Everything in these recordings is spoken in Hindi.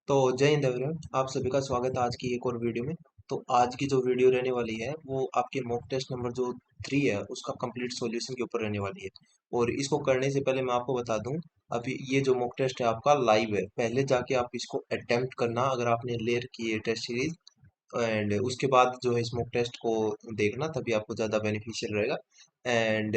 तो जय हिंद एवरीवन, आप सभी का स्वागत है आज की एक और वीडियो में। तो आज की जो वीडियो रहने वाली है वो आपके मॉक टेस्ट नंबर जो 3 है उसका कंप्लीट सॉल्यूशन के ऊपर रहने वाली है। और इसको करने से पहले मैं आपको बता दूं, अभी ये जो मॉक टेस्ट है आपका लाइव है। पहले जाके आप इसको अटेम्प्ट करना अगर आपने ले रखी है टेस्ट सीरीज, एंड उसके बाद जो है इस मॉक टेस्ट को देखना, तभी आपको ज़्यादा बेनिफिशियल रहेगा। एंड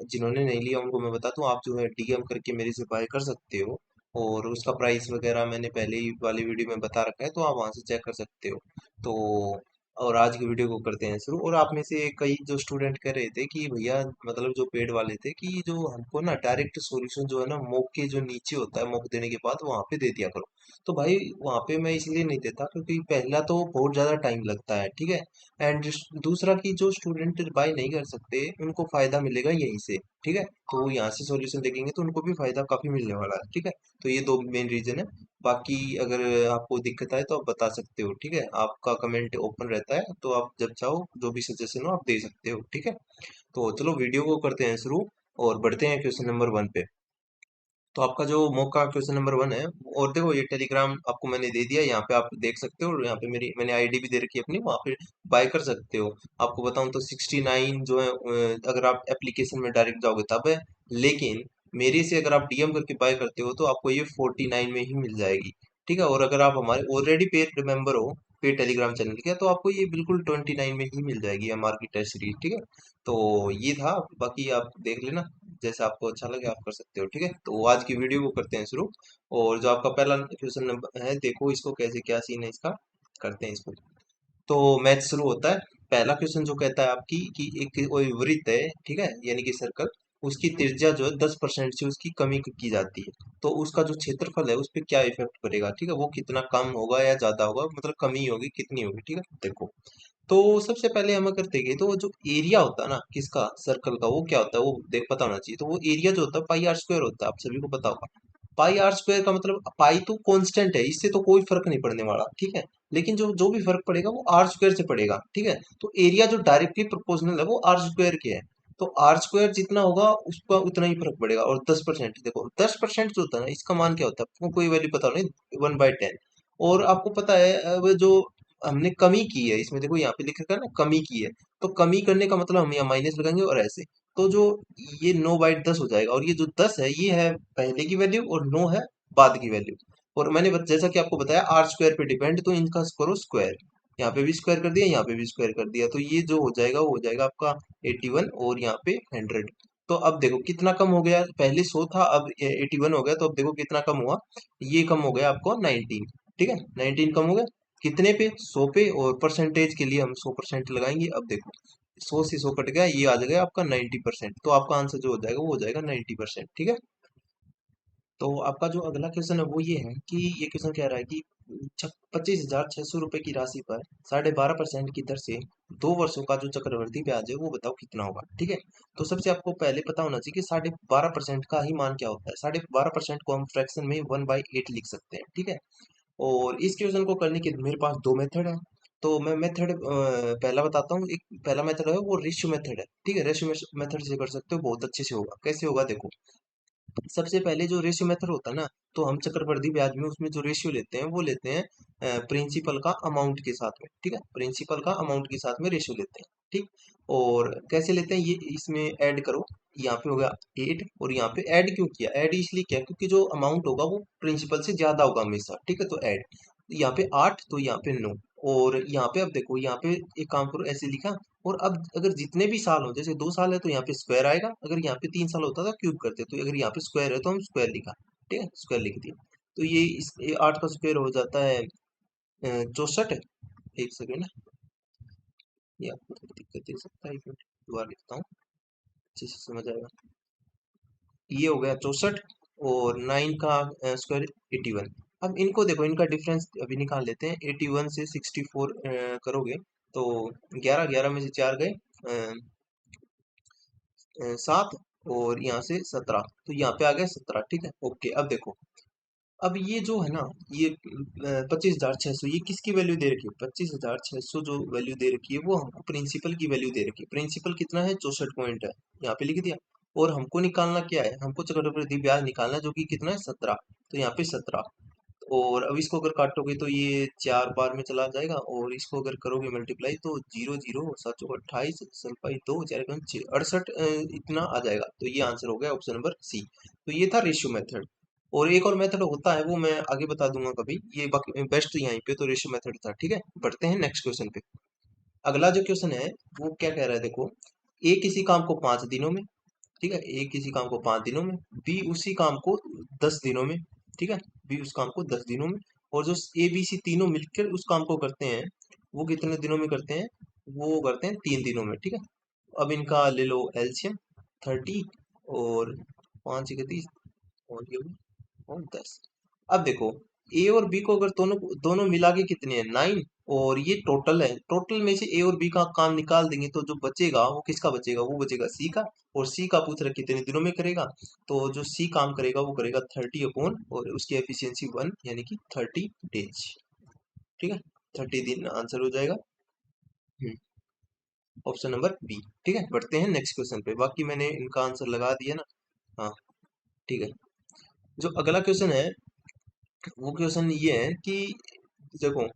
जिन्होंने नहीं लिया उनको मैं बता दूं, आप जो है डीएम करके मेरे से बाय कर सकते हो। और उसका प्राइस वगैरह मैंने पहले ही वाली वीडियो में बता रखा है, तो आप वहां से चेक कर सकते हो। तो और आज की वीडियो को करते हैं शुरू। और आप में से कई जो स्टूडेंट कह रहे थे कि भैया, मतलब जो पेड वाले थे, कि जो हमको ना डायरेक्ट सॉल्यूशन जो है ना मॉक के जो नीचे होता है, मॉक देने के बाद वहां पे दे दिया करो। तो भाई वहां पे मैं इसलिए नहीं देता क्योंकि पहला तो बहुत ज्यादा टाइम लगता है, ठीक है। एंड दूसरा कि जो स्टूडेंट बाय नहीं कर सकते उनको फायदा मिलेगा यहीं से, ठीक है। तो वो यहाँ से सॉल्यूशन देखेंगे तो उनको भी फायदा काफी मिलने वाला है, ठीक है। तो ये दो मेन रीजन है। बाकी अगर आपको दिक्कत आए तो आप बता सकते हो, ठीक है। आपका कमेंट ओपन रहता है, तो आप जब चाहो जो भी सजेशन हो आप दे सकते हो, ठीक है। तो चलो वीडियो को करते हैं शुरू और बढ़ते हैं क्वेश्चन नंबर 1 पे। तो आपका जो मौका क्वेश्चन नंबर 1 है, और देखो ये टेलीग्राम आपको मैंने दे दिया, यहाँ पे आप देख सकते हो। और यहाँ पे मेरी मैंने आईडी भी दे रखी है अपनी, वहाँ पे बाय कर सकते हो। आपको बताऊं तो 69 जो है, अगर आप एप्लीकेशन में डायरेक्ट जाओगे तब है। लेकिन मेरे से अगर आप डीएम करके बाय करते हो तो आपको ये 49 में ही मिल जाएगी, ठीक है। और अगर आप हमारे ऑलरेडी पेड मेंबर हो, पेड टेलीग्राम चैनल के, तो आपको ये बिल्कुल 29 में ही मिल जाएगी एमआर की टेस्ट सीरीज, ठीक है। तो ये था, बाकी आप देख लेना, जैसा आपको अच्छा लगे आप कर सकते हो, ठीक है। तो आज की वीडियो को करते हैं शुरू। और जो आपका पहला क्वेश्चन नंबर है, देखो इसको कैसे क्या सीन है इसका, करते हैं इसको। तो मैथ शुरू होता है। पहला क्वेश्चन जो कहता है आपकी कि एक कोई वृत्त है, ठीक है, यानी कि सर्कल, उसकी त्रिज्या जो है 10% से उसकी कमी की जाती है। तो उसका जो क्षेत्रफल है उस पर क्या इफेक्ट पड़ेगा, ठीक है। वो कितना कम होगा या ज्यादा होगा, मतलब कमी होगी कितनी होगी, ठीक है। देखो, तो सबसे पहले हम करते गए तो वो जो एरिया होता है ना किसका, सर्कल का, वो क्या होता है वो देख पता होना चाहिए। तो वो एरिया जो होता है पाई आर स्क्वायर होता है, आप सभी को पता होगा। पाई आर स्क्वायर का मतलब, पाई तो कांस्टेंट है, इससे तो कोई फर्क नहीं पड़ने वाला, ठीक है। लेकिन जो जो भी फर्क पड़ेगा वो आर स्क्वायर से पड़ेगा, ठीक है। तो एरिया जो डायरेक्टली प्रोपोर्शनल है वो आर स्क्वायर के है। तो आर स्क्वायर जितना होगा उसका उतना ही फर्क पड़ेगा। और 10%, देखो 10% जो होता है ना, इसका मान क्या होता है आपको कोई वैल्यू पता नहीं, 1/10। और आपको पता है अब जो हमने कमी की है इसमें, देखो यहाँ पे लिख रखा है ना कमी की है। तो कमी करने का मतलब हम यहाँ माइनस लगाएंगे और ऐसे। तो जो ये 9/10 हो जाएगा, और ये जो 10 है ये है पहले की वैल्यू, और 9 है बाद की वैल्यू। और मैंने जैसा कि आपको बताया आर स्क्वायर पे डिपेंड, तो इनका करो स्क्वायर। यहाँ पे भी स्क्वायर कर दिया, यहाँ पे भी स्क्वायर कर दिया, तो ये जो हो जाएगा वो हो जाएगा आपका 81, और यहाँ पे 100। तो अब देखो कितना कम हो गया, पहले 100 था अब 81 हो गया। तो अब देखो कितना कम हुआ, ये कम हो गया आपको 19, ठीक है। 19 कम हो गया कितने पे, 100 पे। और परसेंटेज के लिए हम 100% लगाएंगे। अब देखो 100 से 100 कट गया, ये आ जाएगा आपका 90%। तो आपका आंसर जो हो जाएगा वो हो जाएगा 90%, ठीक है। तो आपका जो अगला क्वेश्चन है वो ये है कि ये क्वेश्चन कह रहा है कि 25,600 रुपए की राशि पर 12.5% की दर से 2 वर्षों का जो चक्रवृद्धि ब्याज है वो बताओ कितना होगा, ठीक है। तो सबसे आपको पहले पता होना चाहिए कि 12.5% का ही मान क्या होता है। 12.5% को हम फ्रैक्शन में 1/8 लिख सकते हैं, ठीक है। और इस क्वेश्चन को करने के मेरे पास दो मेथड है। तो मैं मेथड पहला बताता हूँ। एक पहला मेथड है वो रेशियो मेथड है, ठीक है। रेशियो मेथड से कर सकते हो, बहुत अच्छे से होगा। कैसे होगा देखो, सबसे पहले जो रेशियो मेथड होता है ना, तो हम चक्रवृद्धि ब्याज में उसमें जो रेशियो लेते हैं वो लेते हैं प्रिंसिपल का अमाउंट के साथ में, ठीक है। प्रिंसिपल का अमाउंट के साथ में रेशियो लेते हैं, ठीक। और कैसे लेते हैं ये, इसमें ऐड करो। यहाँ पे होगा 8, और यहाँ पे ऐड क्यों किया, ऐड इसलिए किया क्योंकि जो अमाउंट होगा वो प्रिंसिपल से ज्यादा होगा हमेशा, ठीक है। तो ऐड, यहाँ पे 8 तो यहाँ पे 9। और यहाँ पे अब देखो, यहाँ पे एक काम करो, ऐसे लिखा। और अब अगर जितने भी साल हो, जैसे 2 साल है तो यहाँ पे स्क्वायर आएगा, अगर यहाँ पे 3 साल होता तो क्यूब करते, तो अगर यहाँ पे स्क्वायर है तो हम स्क्वायर लिखा, ठीक है, स्क्वायर लिख दिया। तो ये 8 का स्क्वायर हो जाता है 64। एक सेकेंड, ये आपको थोड़ी दिक्कत दे सकता है, एक मिनट दोबारा लिखता हूँ, अच्छे से समझ आएगा। ये हो गया 64, और 9 का स्क्वायर 81। अब इनको देखो, इनका डिफरेंस अभी निकाल लेते हैं। 81 से 64 करोगे तो 11, 11 में से 4 गए, 7, और यहाँ से 17, तो यहाँ पे आ गया 17, ठीक है। ओके, अब देखो, अब ये जो है ना, ये 25,600, ये किसकी वैल्यू दे रखी है, 25,600 जो वैल्यू दे रखी है वो हमको प्रिंसिपल की वैल्यू दे रखी है। प्रिंसिपल कितना है, 64 पॉइंट है, यहाँ पे लिख दिया। और हमको निकालना क्या है, हमको चक्रवृद्धि ब्याज निकालना है, जो कि कितना है, 17। तो यहाँ पे 17, और अब इसको अगर काटोगे तो ये 4 बार में चला जाएगा, और इसको अगर करोगे मल्टीप्लाई तो 0 0 7 चौक 28 सल्फाई 2 4 68 इतना आ जाएगा। तो ये आंसर हो गया ऑप्शन नंबर सी। तो ये था रेशियो मेथड। और एक और मेथड होता है, वो मैं आगे बता दूंगा कभी, ये बाकी बेस्ट यहीं पे तो रेशियो मेथड था। ठीक है, बढ़ते हैं नेक्स्ट क्वेश्चन पे। अगला जो क्वेश्चन है वो क्या कह रहा है, देखो, ए किसी काम को 5 दिनों में, ठीक है, ए किसी काम को 5 दिनों में, बी उसी काम को 10 दिनों में, ठीक है, बी उस काम को 10 दिनों में, और जो ए बी सी तीनों मिलकर उस काम को करते हैं, वो कितने दिनों में करते हैं, वो करते हैं 3 दिनों में। ठीक है, अब इनका ले लो एलसीएम 30 और 5 31 और ये और 10। अब देखो, ए और बी को अगर दोनों दोनों मिला के कितने हैं 9, और ये टोटल है, टोटल में से ए और बी का काम निकाल देंगे तो जो बचेगा वो किसका बचेगा, वो बचेगा सी का। और सी का पूछ रहा कितने दिनों में करेगा, तो जो सी काम करेगा वो करेगा 30 और उसकी एफिशिएंसी 1 यानी कि 30 डेज। ठीक है, 30 दिन आंसर हो जाएगा। Option number B. ठीक है, बढ़ते हैं नेक्स्ट क्वेश्चन पे, बाकी मैंने इनका आंसर लगा दिया ना। हाँ, ठीक है। जो अगला क्वेश्चन है वो क्वेश्चन ये है कि देखो,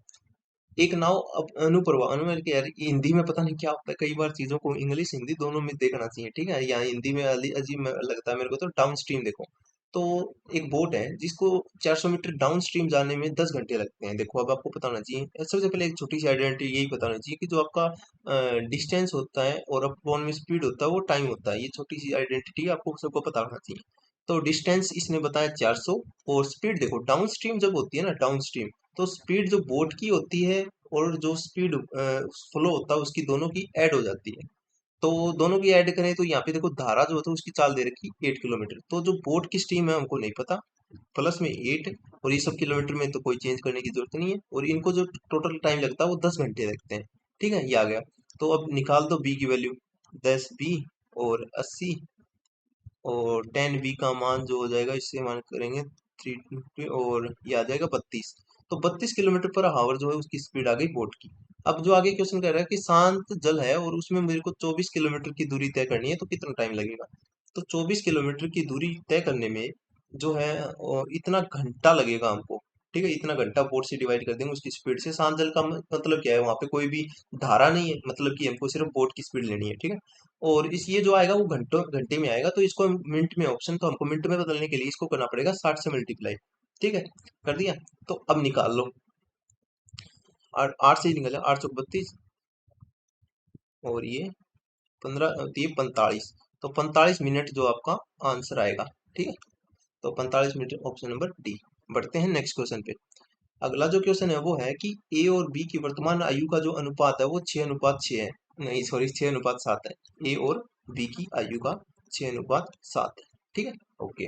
एक नाव अब अनुप्रवाह अनुमेय के यार, ये हिंदी में पता नहीं क्या होता है, कई बार चीजों को इंग्लिश हिंदी दोनों में देखना चाहिए। ठीक है, या हिंदी में अजीब लगता है मेरे को तो डाउन स्ट्रीम देखो। तो एक बोट है जिसको 400 मीटर डाउन स्ट्रीम जाने में 10 घंटे लगते हैं। देखो, अब आपको पता होना चाहिए, सबसे पहले एक छोटी सी आइडेंटिटी यही पता होना चाहिए कि जो आपका डिस्टेंस होता है और अपॉन में स्पीड होता है वो टाइम होता है। ये छोटी सी आइडेंटिटी आपको सबको पता होना चाहिए। तो डिस्टेंस इसने बताया 400, और स्पीड देखो डाउन स्ट्रीम जब होती है ना, डाउन स्ट्रीम, तो स्पीड जो बोट की होती है और जो स्पीड फ्लो होता है उसकी दोनों की ऐड हो जाती है। तो दोनों की ऐड करें तो यहाँ पे देखो धारा जो होता है उसकी चाल दे रखी 8 किलोमीटर, तो जो बोट की स्ट्रीम है हमको नहीं पता, प्लस में 8, और ये सब किलोमीटर में तो कोई चेंज करने की जरूरत नहीं है, और इनको जो टोटल टाइम लगता है वो 10 घंटे लगते हैं। ठीक है, ये आ गया। तो अब निकाल दो बी की वैल्यू, 10 बी और 80, और 10 बी का मान जो हो जाएगा इससे मान करेंगे 320, और ये आ जाएगा 32। तो 32 किलोमीटर पर आवर जो है उसकी स्पीड आ गई बोट की। अब जो आगे क्वेश्चन कह रहा है कि शांत जल है और उसमें मेरे को 24 किलोमीटर की दूरी तय करनी है, तो कितना टाइम लगेगा। तो 24 किलोमीटर की दूरी तय करने में जो है इतना घंटा लगेगा हमको। ठीक है, इतना घंटा बोट से डिवाइड कर देंगे उसकी स्पीड से। शांत जल का मतलब क्या है, वहां पे कोई भी धारा नहीं है, मतलब कि हमको सिर्फ बोट की स्पीड लेनी है। ठीक है, और इस ये जो आएगा वो घंटों घंटे में आएगा, तो इसको मिनट में ऑप्शन, तो हमको मिनट में बदलने के लिए इसको करना पड़ेगा 60 से मल्टीप्लाई। ठीक है, कर दिया। तो अब निकाल लो, 8 से ही निकल 8 चौक 32, और ये 15, तो ये 45, तो 45 मिनट जो आपका आंसर आएगा। ठीक है, तो 45 मिनट ऑप्शन नंबर डी। बढ़ते हैं नेक्स्ट क्वेश्चन पे। अगला जो क्वेश्चन है वो है कि ए और बी की वर्तमान आयु का जो अनुपात है वो 6:6 है, नहीं सॉरी 6:7 है। ए और बी की आयु का 6:7 है। ठीक है, ओके।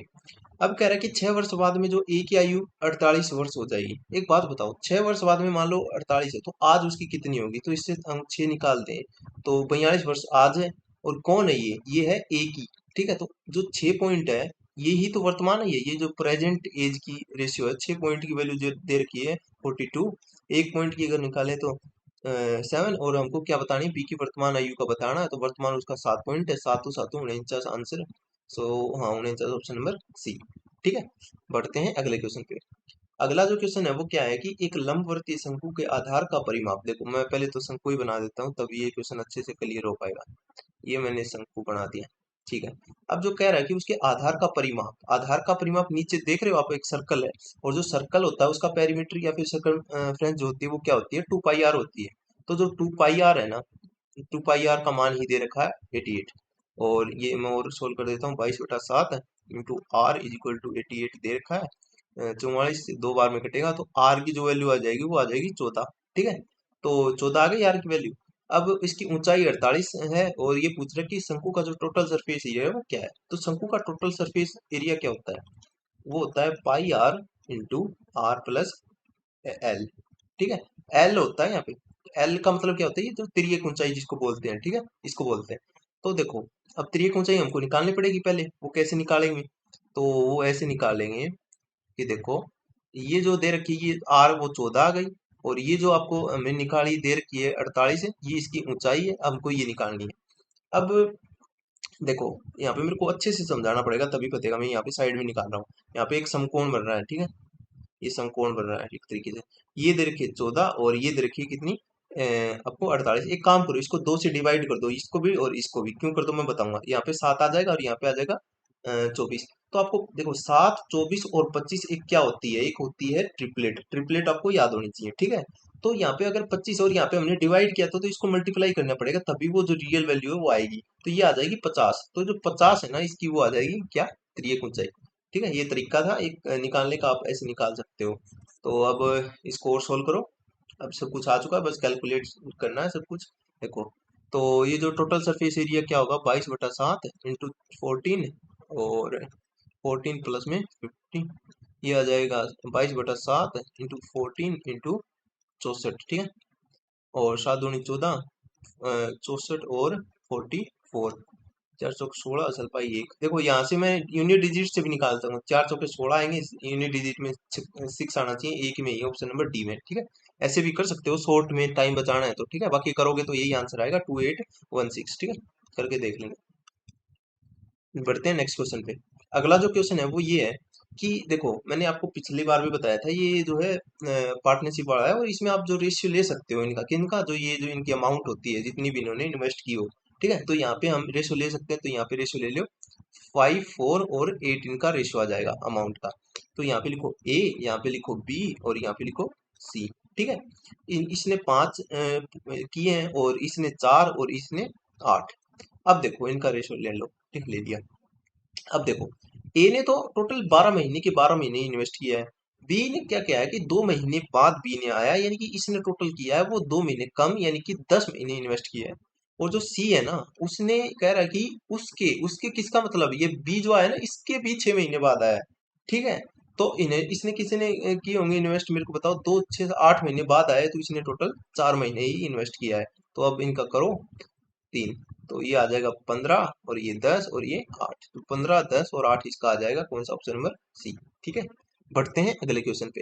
अब कह रहा है कि 6 वर्ष बाद में जो ए की आयु 48 वर्ष हो जाएगी। एक बात बताओ, 6 वर्ष बाद में मान लो 48 है, तो आज उसकी कितनी होगी, तो इससे हम 6 निकाल दें तो 42 वर्ष आज है। और कौन है ये है ए की। ठीक है, तो जो 6 पॉइंट है ये ही तो वर्तमान है, ये जो प्रेजेंट एज की रेशियो है, 6 पॉइंट की वैल्यू जो दे रखी है 42, 1 पॉइंट की अगर निकालें तो 7, और हमको क्या बतानी है, बी की वर्तमान आयु का बताना है, तो वर्तमान उसका 7 पॉइंट है, 7 7 49 आंसर। सो हाँ, 49 ऑप्शन नंबर सी। ठीक है, बढ़ते हैं अगले क्वेश्चन पे। अगला जो क्वेश्चन है वो क्या है कि एक लंबवर्तीय शंकु के आधार का परिमाप, देखो मैं पहले तो शंकु ही बना देता हूँ तभी ये क्वेश्चन अच्छे से क्लियर हो पाएगा। ये मैंने शंकु बना दिया। ठीक है, अब जो कह रहा है कि उसके आधार का परिमाप, आधार का परिमाप नीचे देख रहे हो आप, एक सर्कल है, और जो सर्कल होता है उसका पेरीमीटर या फिर सर्कल फ्रेंच जो होती है वो क्या होती है, 2 पाई आर होती है। तो जो 2 पाई आर है ना, 2 पाई आर का मान ही दे रखा है 88, और ये मैं और सोल्व कर देता हूँ, 22/7 into r is equal to 88 दे रखा है। 44 से 2 बार में कटेगा तो आर की जो वैल्यू आ जाएगी वो आ जाएगी 14। ठीक है, तो 14 आ गई आर की वैल्यू। अब इसकी ऊंचाई 48 है, और ये पूछ रहा है कि शंकु का जो टोटल सरफेस एरिया है वो क्या है। तो शंकु का टोटल सरफेस एरिया क्या होता है, वो होता है pi R into R plus L. ठीक है, एल होता है यहाँ पे। एल का मतलब क्या होता है, ये जो तिर्यक ऊंचाई जिसको बोलते हैं, ठीक है, इसको बोलते हैं। तो देखो, अब तिर्यक ऊंचाई हमको निकालनी पड़ेगी पहले, वो कैसे निकालेंगे, तो वो ऐसे निकालेंगे कि देखो, ये जो दे रखी है ये आर वो 14 आ गई, और ये जो आपको हमने निकाली दे रखी है 48 है, ये इसकी ऊंचाई है, अब हमको ये निकालनी है। अब देखो, यहाँ पे मेरे को अच्छे से समझाना पड़ेगा तभी पतेगा, मैं यहाँ पे साइड में निकाल रहा हूँ। यहाँ पे एक समकोण बन रहा है, ठीक है, ये समकोण बन रहा है एक तरीके से। ये दे रखी है 14 और ये दे रखी है कितनी, आपको 48। एक काम करो, इसको 2 से डिवाइड कर दो, इसको भी और इसको भी। क्यों कर दो मैं बताऊंगा। यहाँ पे 7 आ जाएगा और यहाँ पे आ जाएगा 24। तो आपको देखो 7, 24 और 25 एक क्या होती है, एक होती है ट्रिपलेट। ट्रिपलेट आपको याद होनी चाहिए, ठीक है। तो यहाँ पे अगर 25 और यहाँ पे हमने डिवाइड किया था, तो इसको मल्टीप्लाई करना पड़ेगा, तभी वो जो रियल वैल्यू है वो आएगी। तो ये आ जाएगी 50। तो जो 50 है ना, इसकी वो आ जाएगी क्या, त्रियक ऊंचाई। ठीक है, ये तरीका था एक निकालने का, आप ऐसे निकाल सकते हो। तो अब इसको और सोल्व करो। अब सब कुछ आ चुका है, बस कैलकुलेट करना है सब कुछ। देखो, तो ये जो टोटल सरफेस एरिया क्या होगा, 22/7 इंटू 14, और 14 प्लस में 50, ये आ जाएगा 22/7 इंटू 14 इंटू 64, ठीक है। और 7 दूनी 14, 64 और 44, 4 चौक 16, असल पाई 1। देखो यहाँ से मैं यूनिट डिजिट से भी निकाल सकता हूँ, 4 चौके 16 आएंगे, यूनिट डिजिट में 6 आना चाहिए, एक में ही ऑप्शन नंबर डी में, ठीक है। ऐसे भी कर सकते हो, शॉर्ट में टाइम बचाना है तो, ठीक है। बाकी करोगे तो यही आंसर आएगा 2816, ठीक है। करके देख लेंगे। बढ़ते हैं नेक्स्ट क्वेश्चन पे। अगला जो क्वेश्चन है वो ये है कि देखो, मैंने आपको पिछली बार भी बताया था, ये जो है पार्टनरशिप वाला है, और इसमें आप जो रेशियो ले सकते हो इनका, किनका, जो ये जो इनकी अमाउंट होती है जितनी भी इन्होंने इन्वेस्ट की हो, ठीक है। तो यहाँ पे हम रेशियो ले सकते हैं, तो यहाँ पे रेशियो ले लो 5, 4 और 8, इनका रेशियो आ जाएगा अमाउंट का। तो यहाँ पे लिखो ए, यहाँ पे लिखो बी और यहाँ पे लिखो सी, ठीक है। इसने 5 किए हैं और इसने 4 और इसने 8। अब देखो इनका रेशियो ले लो, ठीक, ले लिया। अब देखो, ए ने तो टोटल 12 महीने के 12 महीने इन्वेस्ट किया है। बी ने क्या किया है कि 2 महीने बाद बी ने आया, यानी कि इसने टोटल किया है वो 2 महीने कम, यानी कि 10 महीने इन्वेस्ट किया है। और जो सी है ना, उसने कह रहा है कि उसके उसके किसका मतलब, ये बी जो आया ना, इसके भी 6 महीने बाद आया है, ठीक है। तो इन्हें इसने किसी ने किए होंगे इन्वेस्ट, मेरे को बताओ, 2, 6, 8 महीने बाद आए, तो इसने टोटल 4 महीने ही इन्वेस्ट किया है। तो अब इनका करो 3, तो ये आ जाएगा 15 और ये 10 और ये 8। तो 15, 10 और 8 इसका आ जाएगा कौन सा, ऑप्शन नंबर सी, ठीक है। बढ़ते हैं अगले क्वेश्चन पे।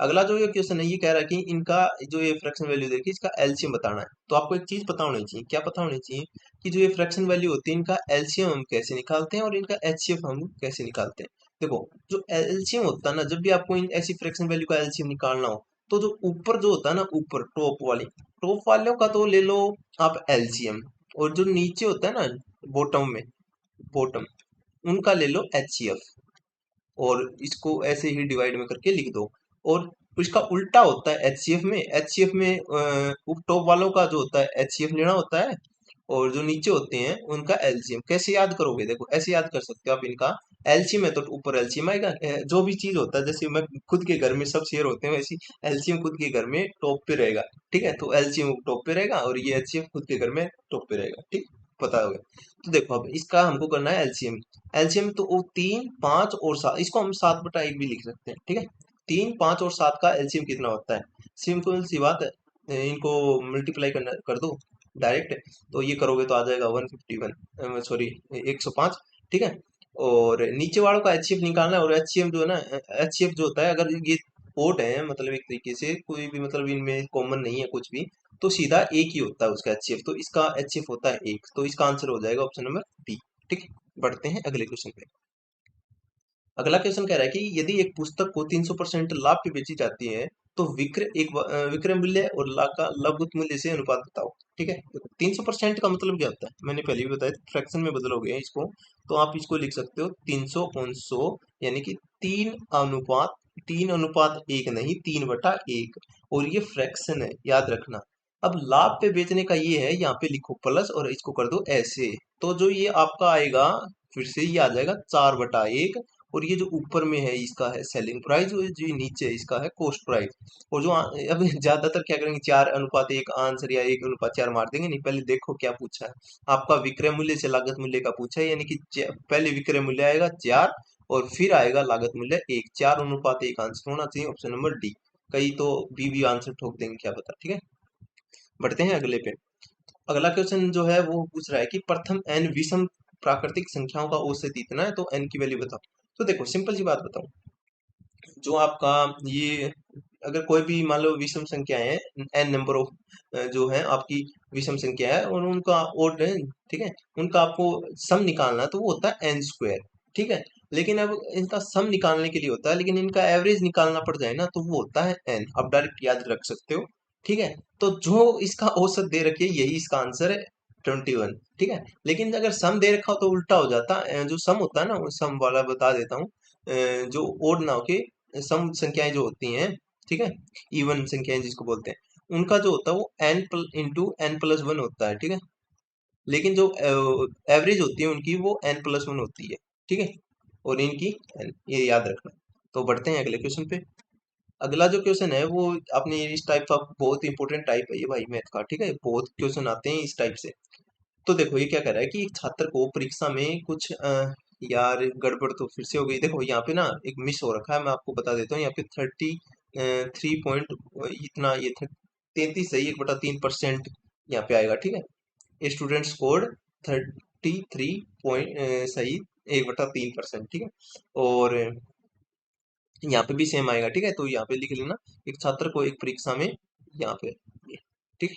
अगला जो ये क्वेश्चन है, ये कह रहा है कि इनका जो ये फ्रैक्शन वैल्यू देखिए, इसका एलसीएम बताना है। तो आपको एक चीज पता होनी चाहिए, क्या पता होनी चाहिए, कि जो ये फ्रैक्शन वैल्यू होती है, इनका एलसीएम हम कैसे निकालते हैं और इनका एचसीएफ हम कैसे निकालते हैं। देखो, जो एलसीएम होता है ना, जब भी आपको इन ऐसी फ्रैक्शन वैल्यू का एलसीएम निकालना हो, तो जो ऊपर जो होता है ना, ऊपर टॉप वालों का तो ले लो आप एलसीएम, और जो नीचे होता है ना, बॉटम, उनका ले लो एचसीएफ, और इसको ऐसे ही डिवाइड में करके लिख दो। और इसका उल्टा होता है एचसीएफ में टॉप वालों का जो होता है एचसीएफ लेना होता है, और जो नीचे होते हैं उनका एलसीएम। कैसे याद करोगे, देखो ऐसे याद कर सकते हो आप इनका। एलसीएम है तो ऊपर एलसीएम आएगा। जो भी चीज होता है, जैसे मैं खुद के घर में सब शेयर होते हैं, वैसे एलसीएम खुद के घर में टॉप पे रहेगा, ठीक है। तो एलसीएम टॉप पे रहेगा और ये एचसीएफ खुद के घर में टॉप पे रहेगा, ठीक, पता होगा। तो देखो, अब इसका हमको करना है एलसीएम। एलसीएम तो वो 3, 5 और 7, इसको हम 7/1 भी लिख सकते हैं, ठीक है। 3, 5 और 7 का एलसीएम कितना होता है, सिंपल सी बात है, इनको मल्टीप्लाई करना कर दो डायरेक्ट। तो ये करोगे तो आ जाएगा 151, सॉरी 105, ठीक है। और नीचे वालों का एचसीएफ निकालना है, और एचसीएफ जो है ना, एचसीएफ जो होता है, अगर ये ओड है, मतलब एक तरीके से कोई भी, मतलब इनमें कॉमन नहीं है कुछ भी, तो सीधा एक ही होता है उसका एचसीएफ, तो इसका एचसीएफ होता है 1, तो इसका आंसर हो जाएगा ऑप्शन नंबर बी, ठीक। बढ़ते हैं अगले क्वेश्चन पे। अगला क्वेश्चन कह रहा है कि यदि एक पुस्तक को 300% लाभ पे बेची जाती है, तो विक्रय मूल्य और लाभ का लघुगणक मूल्य से अनुपात बताओ, ठीक है। देखो 300% का मतलब क्या होता है, मैंने पहले भी बताया, फ्रैक्शन में बदलोगे इसको, तो आप इसको लिख सकते हो 300/100, यानी कि 3:1 नहीं, 3/1, और ये फ्रैक्शन है, याद रखना। अब लाभ पे बेचने का ये है, यहाँ पे लिखो प्लस और इसको कर दो ऐसे, तो जो ये आपका आएगा, फिर से ये आ जाएगा 4/1, और ये जो ऊपर में है इसका है सेलिंग प्राइस, और जो ये नीचे है इसका है कॉस्ट प्राइस। और जो अब ज्यादातर क्या करेंगे, 4:1 आंसर या 1:4 मार देंगे, नहीं, पहले देखो क्या पूछा है। आपका विक्रय मूल्य से लागत मूल्य का पूछा है, यानी कि पहले विक्रय मूल्य आएगा 4 और फिर आएगा लागत मूल्य 1, 4:1 आंसर होना चाहिए ऑप्शन नंबर डी। कई तो बी भी आंसर ठोक देंगे, क्या पता, ठीक है। बढ़ते हैं अगले पे। अगला क्वेश्चन जो है वो पूछ रहा है कि प्रथम n विषम प्राकृतिक संख्याओं का औसत इतना है, तो n की वैल्यू बताओ। तो देखो सिंपल सी बात बताऊं, जो आपका ये, अगर कोई भी मान लो विषम संख्या है, n नंबर ऑफ जो है आपकी विषम संख्या है, और उनका ओड है, ठीक है, उनका आपको सम निकालना है, तो वो होता है n स्क्वायर, ठीक है। लेकिन अब इनका सम निकालने के लिए होता है, लेकिन इनका एवरेज निकालना पड़ जाए ना तो वो होता है n। अब डायरेक्ट याद रख सकते हो। ठीक है, तो जो इसका औसत दे रखी है यही इसका आंसर है 21। ठीक है, लेकिन अगर सम दे रखा हो तो उल्टा हो जाता। जो सम होता है ना, वो सम वाला बता देता हूँ। जो ओड ना होके सम संख्याएं जो होती हैं, ठीक है, इवन संख्याएं जिसको बोलते हैं, उनका जो होता है वो n into n plus one होता है। ठीक है, लेकिन जो एवरेज होती है उनकी वो n प्लस वन होती है। ठीक है, और इनकी n, ये याद रखना। तो बढ़ते हैं अगले क्वेश्चन पे। अगला जो क्वेश्चन है वो अपने इस टाइप का बहुत इंपॉर्टेंट टाइप है ये भाई मैथ का। ठीक है, बहुत क्वेश्चन आते हैं इस टाइप से। तो देखो ये क्या कर रहा है कि एक छात्र को परीक्षा में कुछ यार गड़बड़ तो फिर से हो गई। देखो यहाँ पे ना एक मिस हो रखा है, मैं आपको बता देता हूँ। यहाँ पे 33 पॉइंट इतना, ये 33 सही 1/3% यहाँ पे आएगा। ठीक है, स्टूडेंट स्कोर्ड 33 पॉइंट सही 1/3%। ठीक है, और यहाँ पे भी सेम आएगा। ठीक है, तो यहाँ पे लिख लेना, एक छात्र को एक परीक्षा में यहाँ पे ये, ठीक,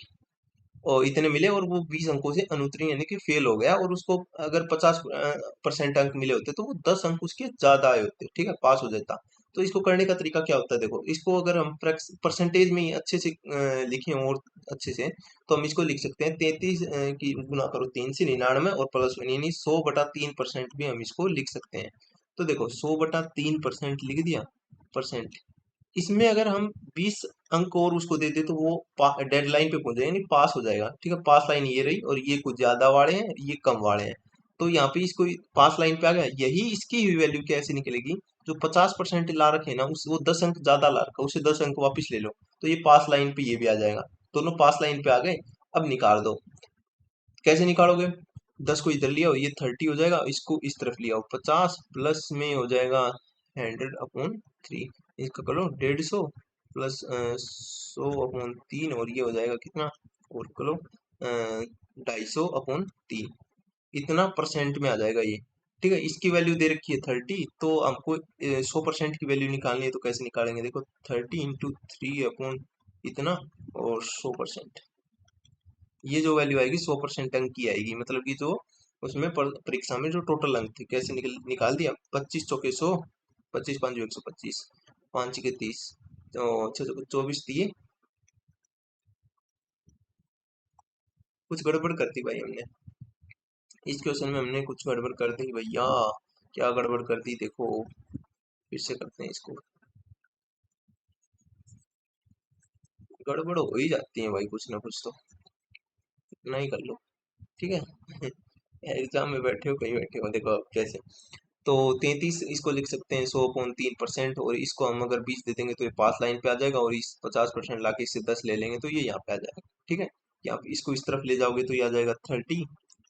और इतने मिले और वो 20 अंकों से अनुत्तीर्ण यानी कि फेल हो गया, और उसको अगर 50% अंक मिले होते तो वो 10 अंक उसके ज्यादा आए होते। ठीक है, पास हो जाता। तो इसको करने का तरीका क्या होता है, देखो इसको अगर हम परसेंटेज में ही अच्छे से लिखें और अच्छे से, तो हम इसको लिख सकते हैं 33 की गुना करो 3 से 99 और प्लस वन, यानी 100/3% भी हम इसको लिख सकते हैं। तो देखो 100/3% लिख दिया परसेंट। इसमें अगर हम 20 अंक और उसको दे दे तो वो डेडलाइन पे पहुंच जाएगा, यानी पास हो जाएगा। ठीक है, पास लाइन ये रही, और ये कुछ ज्यादा वाले हैं, ये कम वाले हैं। तो यहाँ पे इसको पास लाइन पे आ गया। यही इसकी हुई वैल्यू कैसे निकलेगी, जो 50% ला रखे ना उस वो 10 अंक ज्यादा ला रखा, उसे 10 अंक वापस ले लो, तो ये पास लाइन पे ये भी आ जाएगा। दोनों पास लाइन पे आ गए। अब निकाल दो। कैसे निकालोगे, 10 को इधर लिया हो, ये 30 हो जाएगा, इसको इस तरफ लिया हो 50, प्लस में हो जाएगा 100/3, इसका करो 150 प्लस 100/3, और ये हो जाएगा कितना, और करो 250/3, इतना परसेंट में आ जाएगा ये। ठीक है, इसकी वैल्यू दे रखी है 30, तो हमको 100% की वैल्यू निकालनी है। तो कैसे निकालेंगे, देखो 30 × 3 इतना और 100%, ये जो वैल्यू आएगी 100% अंक की आएगी। मतलब कि जो उसमें परीक्षा में जो टोटल अंक थे, कैसे निकाल दिया, 25 × 4 = 100, 25 × 5 = 125, 5 × 30, तो 24 दिए। कुछ गड़बड़ कर दी भाई हमने, इस क्वेश्चन में हमने कुछ गड़बड़ कर दी भैया। क्या गड़बड़ कर दी, देखो फिर से करते हैं इसको। गड़बड़ हो ही जाती है भाई, कुछ ना कुछ तो, इतना ही कर लो। ठीक है एग्जाम में बैठे हो, कहीं बैठे हो, देखो अब कैसे। तो 33 इसको लिख सकते हैं 100/3%, और इसको हम अगर 20 दे देंगे तो ये पास लाइन पे आ जाएगा, और इस 50% ला के इससे 10 ले लेंगे तो ये यहाँ पे आ जाएगा। ठीक है, यहाँ पे इसको इस तरफ ले जाओगे तो ये आ जाएगा 30,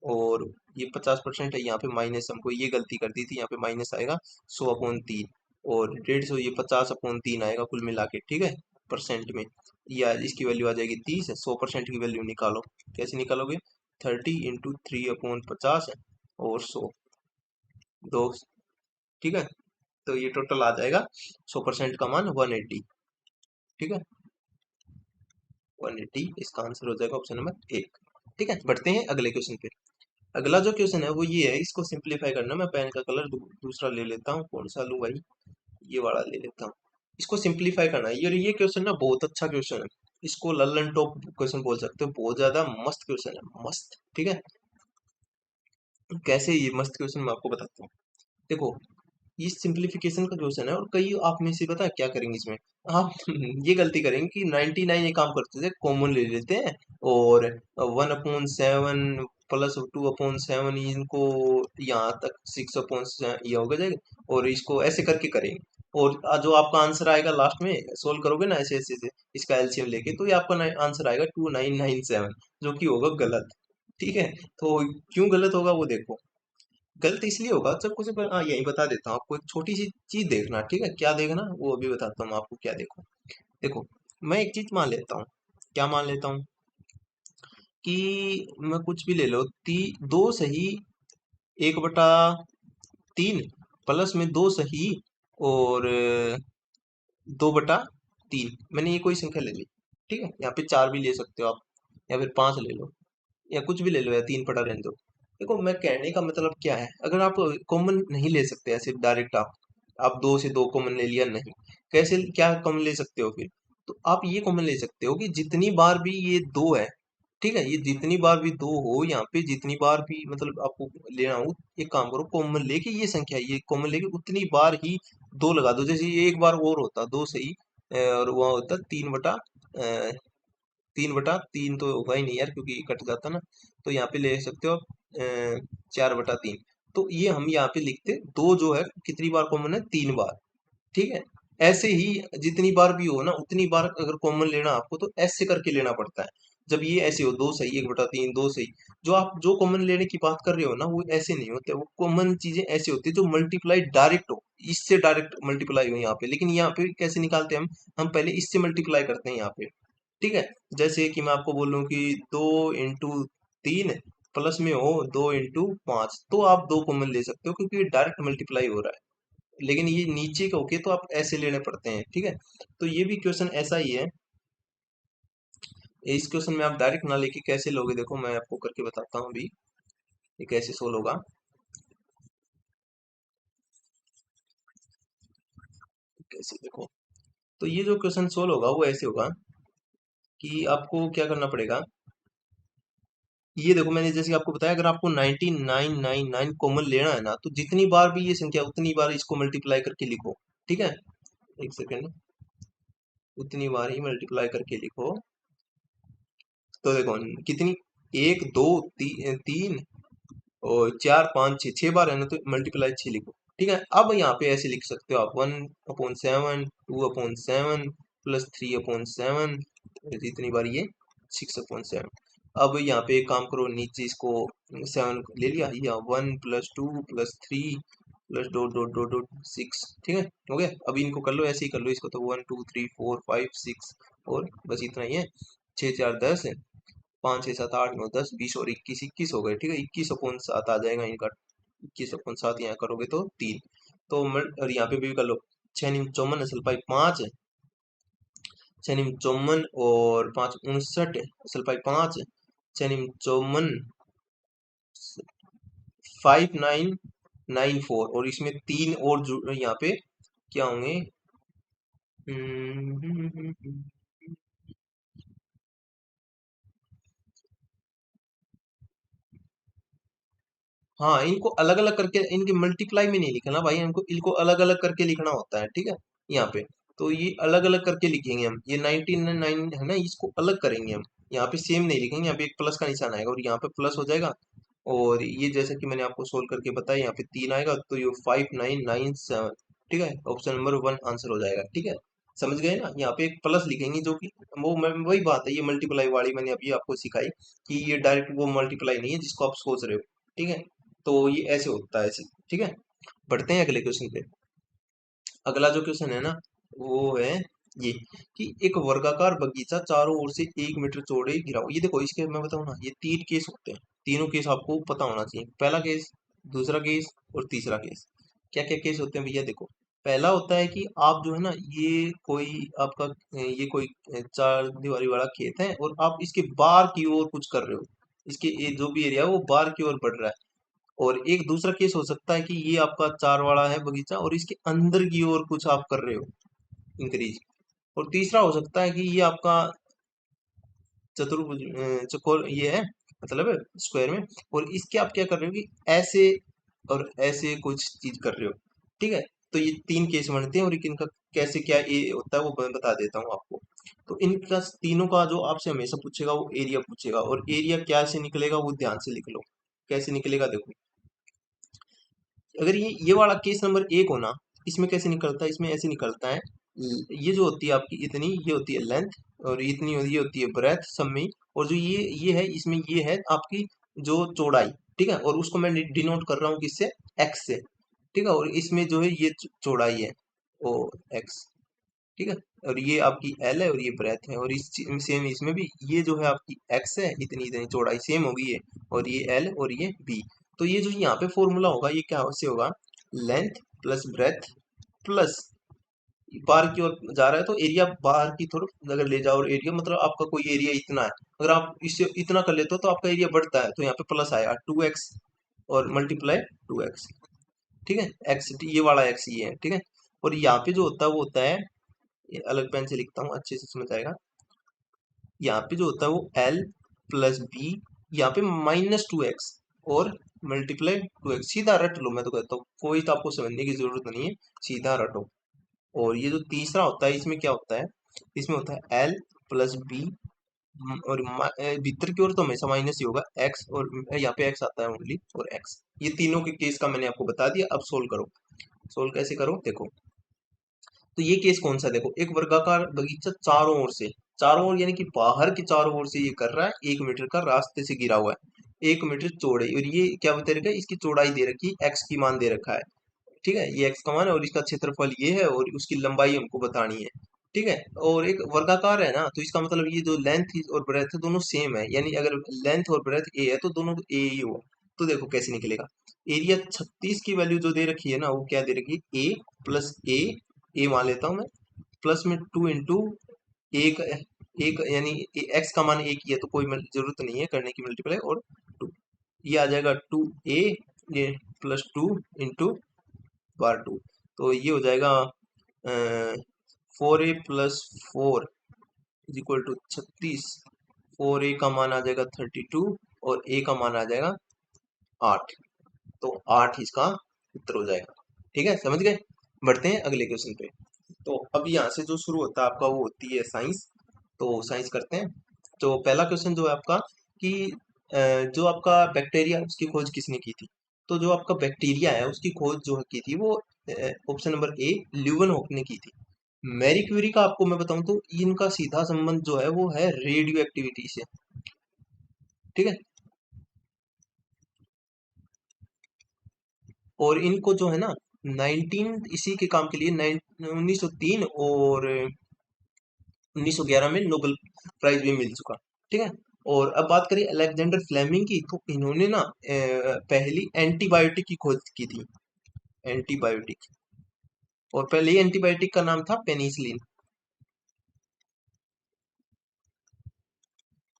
और ये 50% है, यहाँ पे माइनस, हमको ये गलती कर दी थी, यहाँ पे माइनस आएगा 100/3, और 150, ये 50/3 आएगा कुल मिला के। ठीक है, परसेंट में, या इसकी वैल्यू आ जाएगी 30। 100% की वैल्यू निकालो, कैसे निकालोगे, 30 × 3/50 और 100, दो। ठीक है, तो ये टोटल आ जाएगा 100% का मान 180। ठीक है, 180 इसका आंसर हो जाएगा ऑप्शन नंबर 1। ठीक है, बढ़ते हैं अगले क्वेश्चन पे। अगला जो क्वेश्चन है वो ये है, इसको सिंप्लीफाई करना। मैं पेन का कलर दूसरा ले लेता हूँ, कौन सा लूँ भाई, ये वाला ले लेता हूँ। इसको सिंप्लीफाई करना है। ये क्वेश्चन ना बहुत अच्छा क्वेश्चन है, इसको लल्लन टॉप क्वेश्चन बोल सकते हो, बहुत ज्यादा मस्त क्वेश्चन है, मस्त। ठीक है, कैसे ये मस्त क्वेश्चन मैं आपको बताता हूँ। देखो ये सिंप्लीफिकेशन का क्वेश्चन है, और कई आप में से पता है क्या करेंगे इसमें, आप ये गलती करेंगे कि 99 ये काम करते थे, कॉमन ले लेते हैं, और 1/7 प्लस 2/7 इनको यहाँ तक 6 ये हो जाएगा, और इसको ऐसे करके करेंगे। और जो आपका आंसर आएगा लास्ट में सोल्व करोगे ना ऐसे ऐसे से, इसका एलसीएम लेके, तो ये आपका आंसर आएगा 2997, जो कि होगा गलत। ठीक है, तो क्यों गलत होगा वो देखो। गलत इसलिए होगा, सब कुछ यही बता देता हूँ आपको, एक छोटी सी चीज देखना। ठीक है, क्या देखना वो अभी बताता हूँ आपको, क्या देखो। देखो मैं एक चीज मान लेता हूँ, क्या मान लेता हूँ, कि मैं कुछ भी ले लो, 2 सही 1/3, प्लस में 2 सही और 2/3, मैंने ये कोई संख्या ले ली। ठीक है, यहाँ पे 4 भी ले सकते हो आप, या फिर 5 ले लो, या कुछ भी ले लो, या 3 पड़ा रहने दो। देखो मैं कहने का मतलब क्या है, अगर आप कॉमन नहीं ले सकते ऐसे डायरेक्ट आप दो से दो कॉमन ले लिया नहीं, कैसे क्या कॉमन ले सकते हो फिर? तो आप ये कॉमन ले सकते हो कि जितनी बार भी ये दो है, ठीक है, ये जितनी बार भी दो हो यहाँ पे, जितनी बार भी मतलब आपको लेना हो, एक काम करो, कॉमन लेके ये संख्या, ये कॉमन लेके उतनी बार ही दो लगा दो। जैसे ये एक बार और होता दो सही, और वहाँ होता 3/3 तो होगा ही नहीं यार, क्योंकि कट जाता ना। तो यहाँ पे ले सकते हो आप 4/3। तो ये हम यहाँ पे लिखते दो जो है कितनी बार कॉमन है, 3 बार। ठीक है, ऐसे ही जितनी बार भी हो ना उतनी बार अगर कॉमन लेना आपको तो ऐसे करके लेना पड़ता है। जब ये ऐसे हो दो सही 1/3 दो सही, जो आप जो कॉमन लेने की बात कर रहे हो ना वो ऐसे नहीं होते, वो कॉमन चीजें ऐसे होती है जो मल्टीप्लाई डायरेक्ट हो, इससे डायरेक्ट मल्टीप्लाई हो यहाँ पे। लेकिन यहाँ पे कैसे निकालते हैं हम पहले इससे मल्टीप्लाई करते हैं यहाँ पे। ठीक है, जैसे कि मैं आपको बोलूं कि 2 × 3 प्लस में हो 2 × 5, तो आप दो कॉमन ले सकते हो क्योंकि डायरेक्ट मल्टीप्लाई हो रहा है। लेकिन ये नीचे का होके तो आप ऐसे लेने पड़ते हैं। ठीक है, तो ये भी क्वेश्चन ऐसा ही है। इस क्वेश्चन में आप डायरेक्ट ना लेके कैसे लोगे, देखो मैं आपको करके बताता हूँ अभी ये कैसे सोल्व होगा। कैसे देखो, तो ये जो क्वेश्चन सोल्व होगा वो ऐसे होगा कि आपको क्या करना पड़ेगा। ये देखो मैंने जैसे आपको बताया, अगर आपको 9999 कॉमन लेना है ना, तो जितनी बार भी ये संख्या उतनी बार इसको मल्टीप्लाई करके लिखो। ठीक है, एक सेकेंड, उतनी बार ही मल्टीप्लाई करके लिखो। तो देखो कितनी, एक दो तीन और चार पाँच छः, 6 बार है ना, तो मल्टीप्लाई 6 लिखो। ठीक है, अब यहाँ पे ऐसे लिख सकते हो आप 1/7 2/7 प्लस 3/7, जितनी बार ये 6/7। अब यहाँ पे एक काम करो, नीचे इसको 7 ले लिया, या 1 + 2 + 3 plus dot dot dot dot 6। ठीक है, हो गया। अब इनको कर लो, ऐसे ही कर लो इसको, तो 1 2 3 4 5 6, और बस इतना ही है। 6 4 10, 5 6 7 8 9 10 20 और 21 हो गए। ठीक है, 21/7 आ जाएगा इनका। 21/7 यहाँ करोगे तो 3। तो और यहाँ पे भी कर लो, 6 × 54 असल पाई 5, 6 × 54 और 5 × 59 असल पाई 5, 6 × 54 5994, और इसमें 3 और यहाँ पे क्या होंगे, हाँ इनको अलग अलग करके, इनके मल्टीप्लाई में नहीं लिखना भाई, इनको इनको अलग अलग करके लिखना होता है। ठीक है, यहाँ पे तो ये अलग अलग करके लिखेंगे हम, ये 99 है ना, इसको अलग करेंगे हम। यहाँ पे सेम नहीं लिखेंगे, यहाँ पे एक प्लस का निशान आएगा और यहाँ पे प्लस हो जाएगा। और ये जैसे कि मैंने आपको सोल्व करके बताया, यहाँ पे 3 आएगा, तो ये 5997। ठीक है, ऑप्शन नंबर 1 आंसर हो जाएगा। ठीक है, समझ गए ना, यहाँ पे एक प्लस लिखेंगे जो कि वो वही बात है, ये मल्टीप्लाई वाली मैंने अभी आपको सिखाई कि ये डायरेक्ट वो मल्टीप्लाई नहीं है जिसको आप सोच रहे हो। ठीक है, तो ये ऐसे होता है ऐसे। ठीक है, बढ़ते हैं अगले क्वेश्चन पे। अगला जो क्वेश्चन है ना वो है ये, कि एक वर्गाकार बगीचा चारों ओर से 1 मीटर चौड़े घिरा हुआ। ये देखो इसके मैं बताऊं ना, ये 3 केस होते हैं, तीनों केस आपको पता होना चाहिए। पहला केस, दूसरा केस और तीसरा केस। क्या क्या केस होते हैं भैया, देखो पहला होता है कि आप जो है ना, ये कोई आपका ये कोई चार दीवारी वाला खेत है और आप इसके बाहर की ओर कुछ कर रहे हो, इसके ये जो भी एरिया है वो बाहर की ओर बढ़ रहा है। और एक दूसरा केस हो सकता है कि ये आपका चार वाला है बगीचा और इसके अंदर की ओर कुछ आप कर रहे हो, इंक्रीज। और तीसरा हो सकता है कि ये आपका चतुर्भुज चौकोर ये है, मतलब स्क्वायर में, और इसके आप क्या कर रहे हो कि ऐसे और ऐसे कुछ चीज कर रहे हो। ठीक है, तो ये 3 केस बनते हैं, और इनका कैसे क्या ये होता है वो मैं बता देता हूँ आपको। तो इनका तीनों का जो आपसे हमेशा पूछेगा वो एरिया पूछेगा, और एरिया क्या से निकलेगा वो ध्यान से लिख लो। कैसे निकलेगा देखो, अगर ये वाला केस नंबर 1 हो ना, इसमें कैसे निकलता है, इसमें ऐसे निकलता है। ये जो होती है आपकी इतनी, ये होती है लेंथ, और इतनी ये होती है ब्रेथ सब में। और जो ये है, इसमें ये है आपकी जो चौड़ाई। ठीक है, और उसको मैं डिनोट कर रहा हूँ किससे, एक्स से। ठीक है, और इसमें जो है ये चौड़ाई है ओ एक्स। ठीक है, और ये आपकी एल है और ये ब्रेथ है, और इस सेम इसमें भी ये जो है आपकी एक्स है, इतनी इतनी चौड़ाई सेम होगी ये, और ये एल और ये बी। तो ये जो यहाँ पे फॉर्मूला होगा ये क्या से होगा, लेंथ प्लस ब्रेथ प्लस बाहर की ओर जा रहा है तो एरिया बाहर की तरफ अगर ले जाओ, और एरिया मतलब आपका कोई एरिया इतना है, अगर आप इससे इतना कर लेते हो तो आपका एरिया बढ़ता है, तो यहाँ पे प्लस आएगा 2x। और मल्टीप्लाई 2x। ठीक है, एक्स ये वाला एक्स ये है, ठीक है। और यहाँ पे जो होता है वो होता है, ये अलग पेन से लिखता हूँ अच्छे से समझ आएगा। यहाँ पे जो होता है वो एल प्लस बी, यहाँ पे -2x और मल्टीप्लाई 2x। सीधा रट लो, मैं तो कहता हूँ कोई तो आपको समझने की जरूरत नहीं है, सीधा रटो। और ये जो तीसरा होता है इसमें क्या होता है, इसमें होता है एल प्लस बी, और भीतर की ओर तो हमेशा माइनस ही होगा, एक्स और यहाँ पे एक्स आता है ओनली, और एक्स। ये तीनों के केस का मैंने आपको बता दिया। अब सोल्व करो। सोल्व कैसे करो देखो। तो ये केस कौन सा, देखो एक वर्गाकार बगीचा चारों ओर से, चारों ओर यानी कि बाहर के चारों ओर से ये कर रहा है, 1 मीटर का रास्ते से गिरा हुआ है, 1 मीटर चौड़े, और ये क्या बता रखा है, इसकी चौड़ाई दे रखी है, एक्स की मान दे रखा है। ठीक है, ये एक्स का मान है और इसका क्षेत्रफल ये है और उसकी लंबाई हमको बतानी है। ठीक है, और एक वर्गाकार है ना, तो इसका मतलब ये जो लेंथ और ब्रेथ है दोनों सेम है, यानी अगर लेंथ और ब्रेथ ए है तो दोनों ए ही हो। तो देखो कैसे निकलेगा। एरिया 36 की वैल्यू जो दे रखी है ना, वो क्या दे रखी है, ए प्लस ए मान लेता हूँ मैं, प्लस में 2 इंटू एक, एक यानी एक्स का मान एक ही है तो कोई जरूरत नहीं है करने की मल्टीप्लाई, और 2, ये आ जाएगा 2a, ये +2 इंटू /2, तो ये हो जाएगा 4a + 4 is equal to 36। 4a का मान आ जाएगा 32 और a का मान आ जाएगा 8, तो 8 इसका उत्तर हो जाएगा। ठीक है, समझ गए। बढ़ते हैं अगले क्वेश्चन पे। तो अब यहाँ से जो शुरू होता है आपका वो होती है साइंस। तो साइंस करते हैं। तो पहला क्वेश्चन जो है आपका कि जो आपका बैक्टीरिया उसकी खोज किसने की थी। तो जो आपका बैक्टीरिया है उसकी खोज जो की थी वो ऑप्शन नंबर ए ल्यूवेनहॉक ने की थी। मैरी क्यूरी का आपको मैं बताऊं तो इनका सीधा संबंध जो है वो है रेडियो एक्टिविटी से। ठीक है, और इनको जो है ना 19 इसी के काम के लिए 1903 और 1911 में नोबेल प्राइज भी मिल चुका। ठीक है, और अब बात करें अलेक्जेंडर फ्लेमिंग की, तो इन्होंने ना पहली एंटीबायोटिक की खोज की थी। एंटीबायोटिक, और पहले एंटीबायोटिक का नाम था पेनिसिलिन।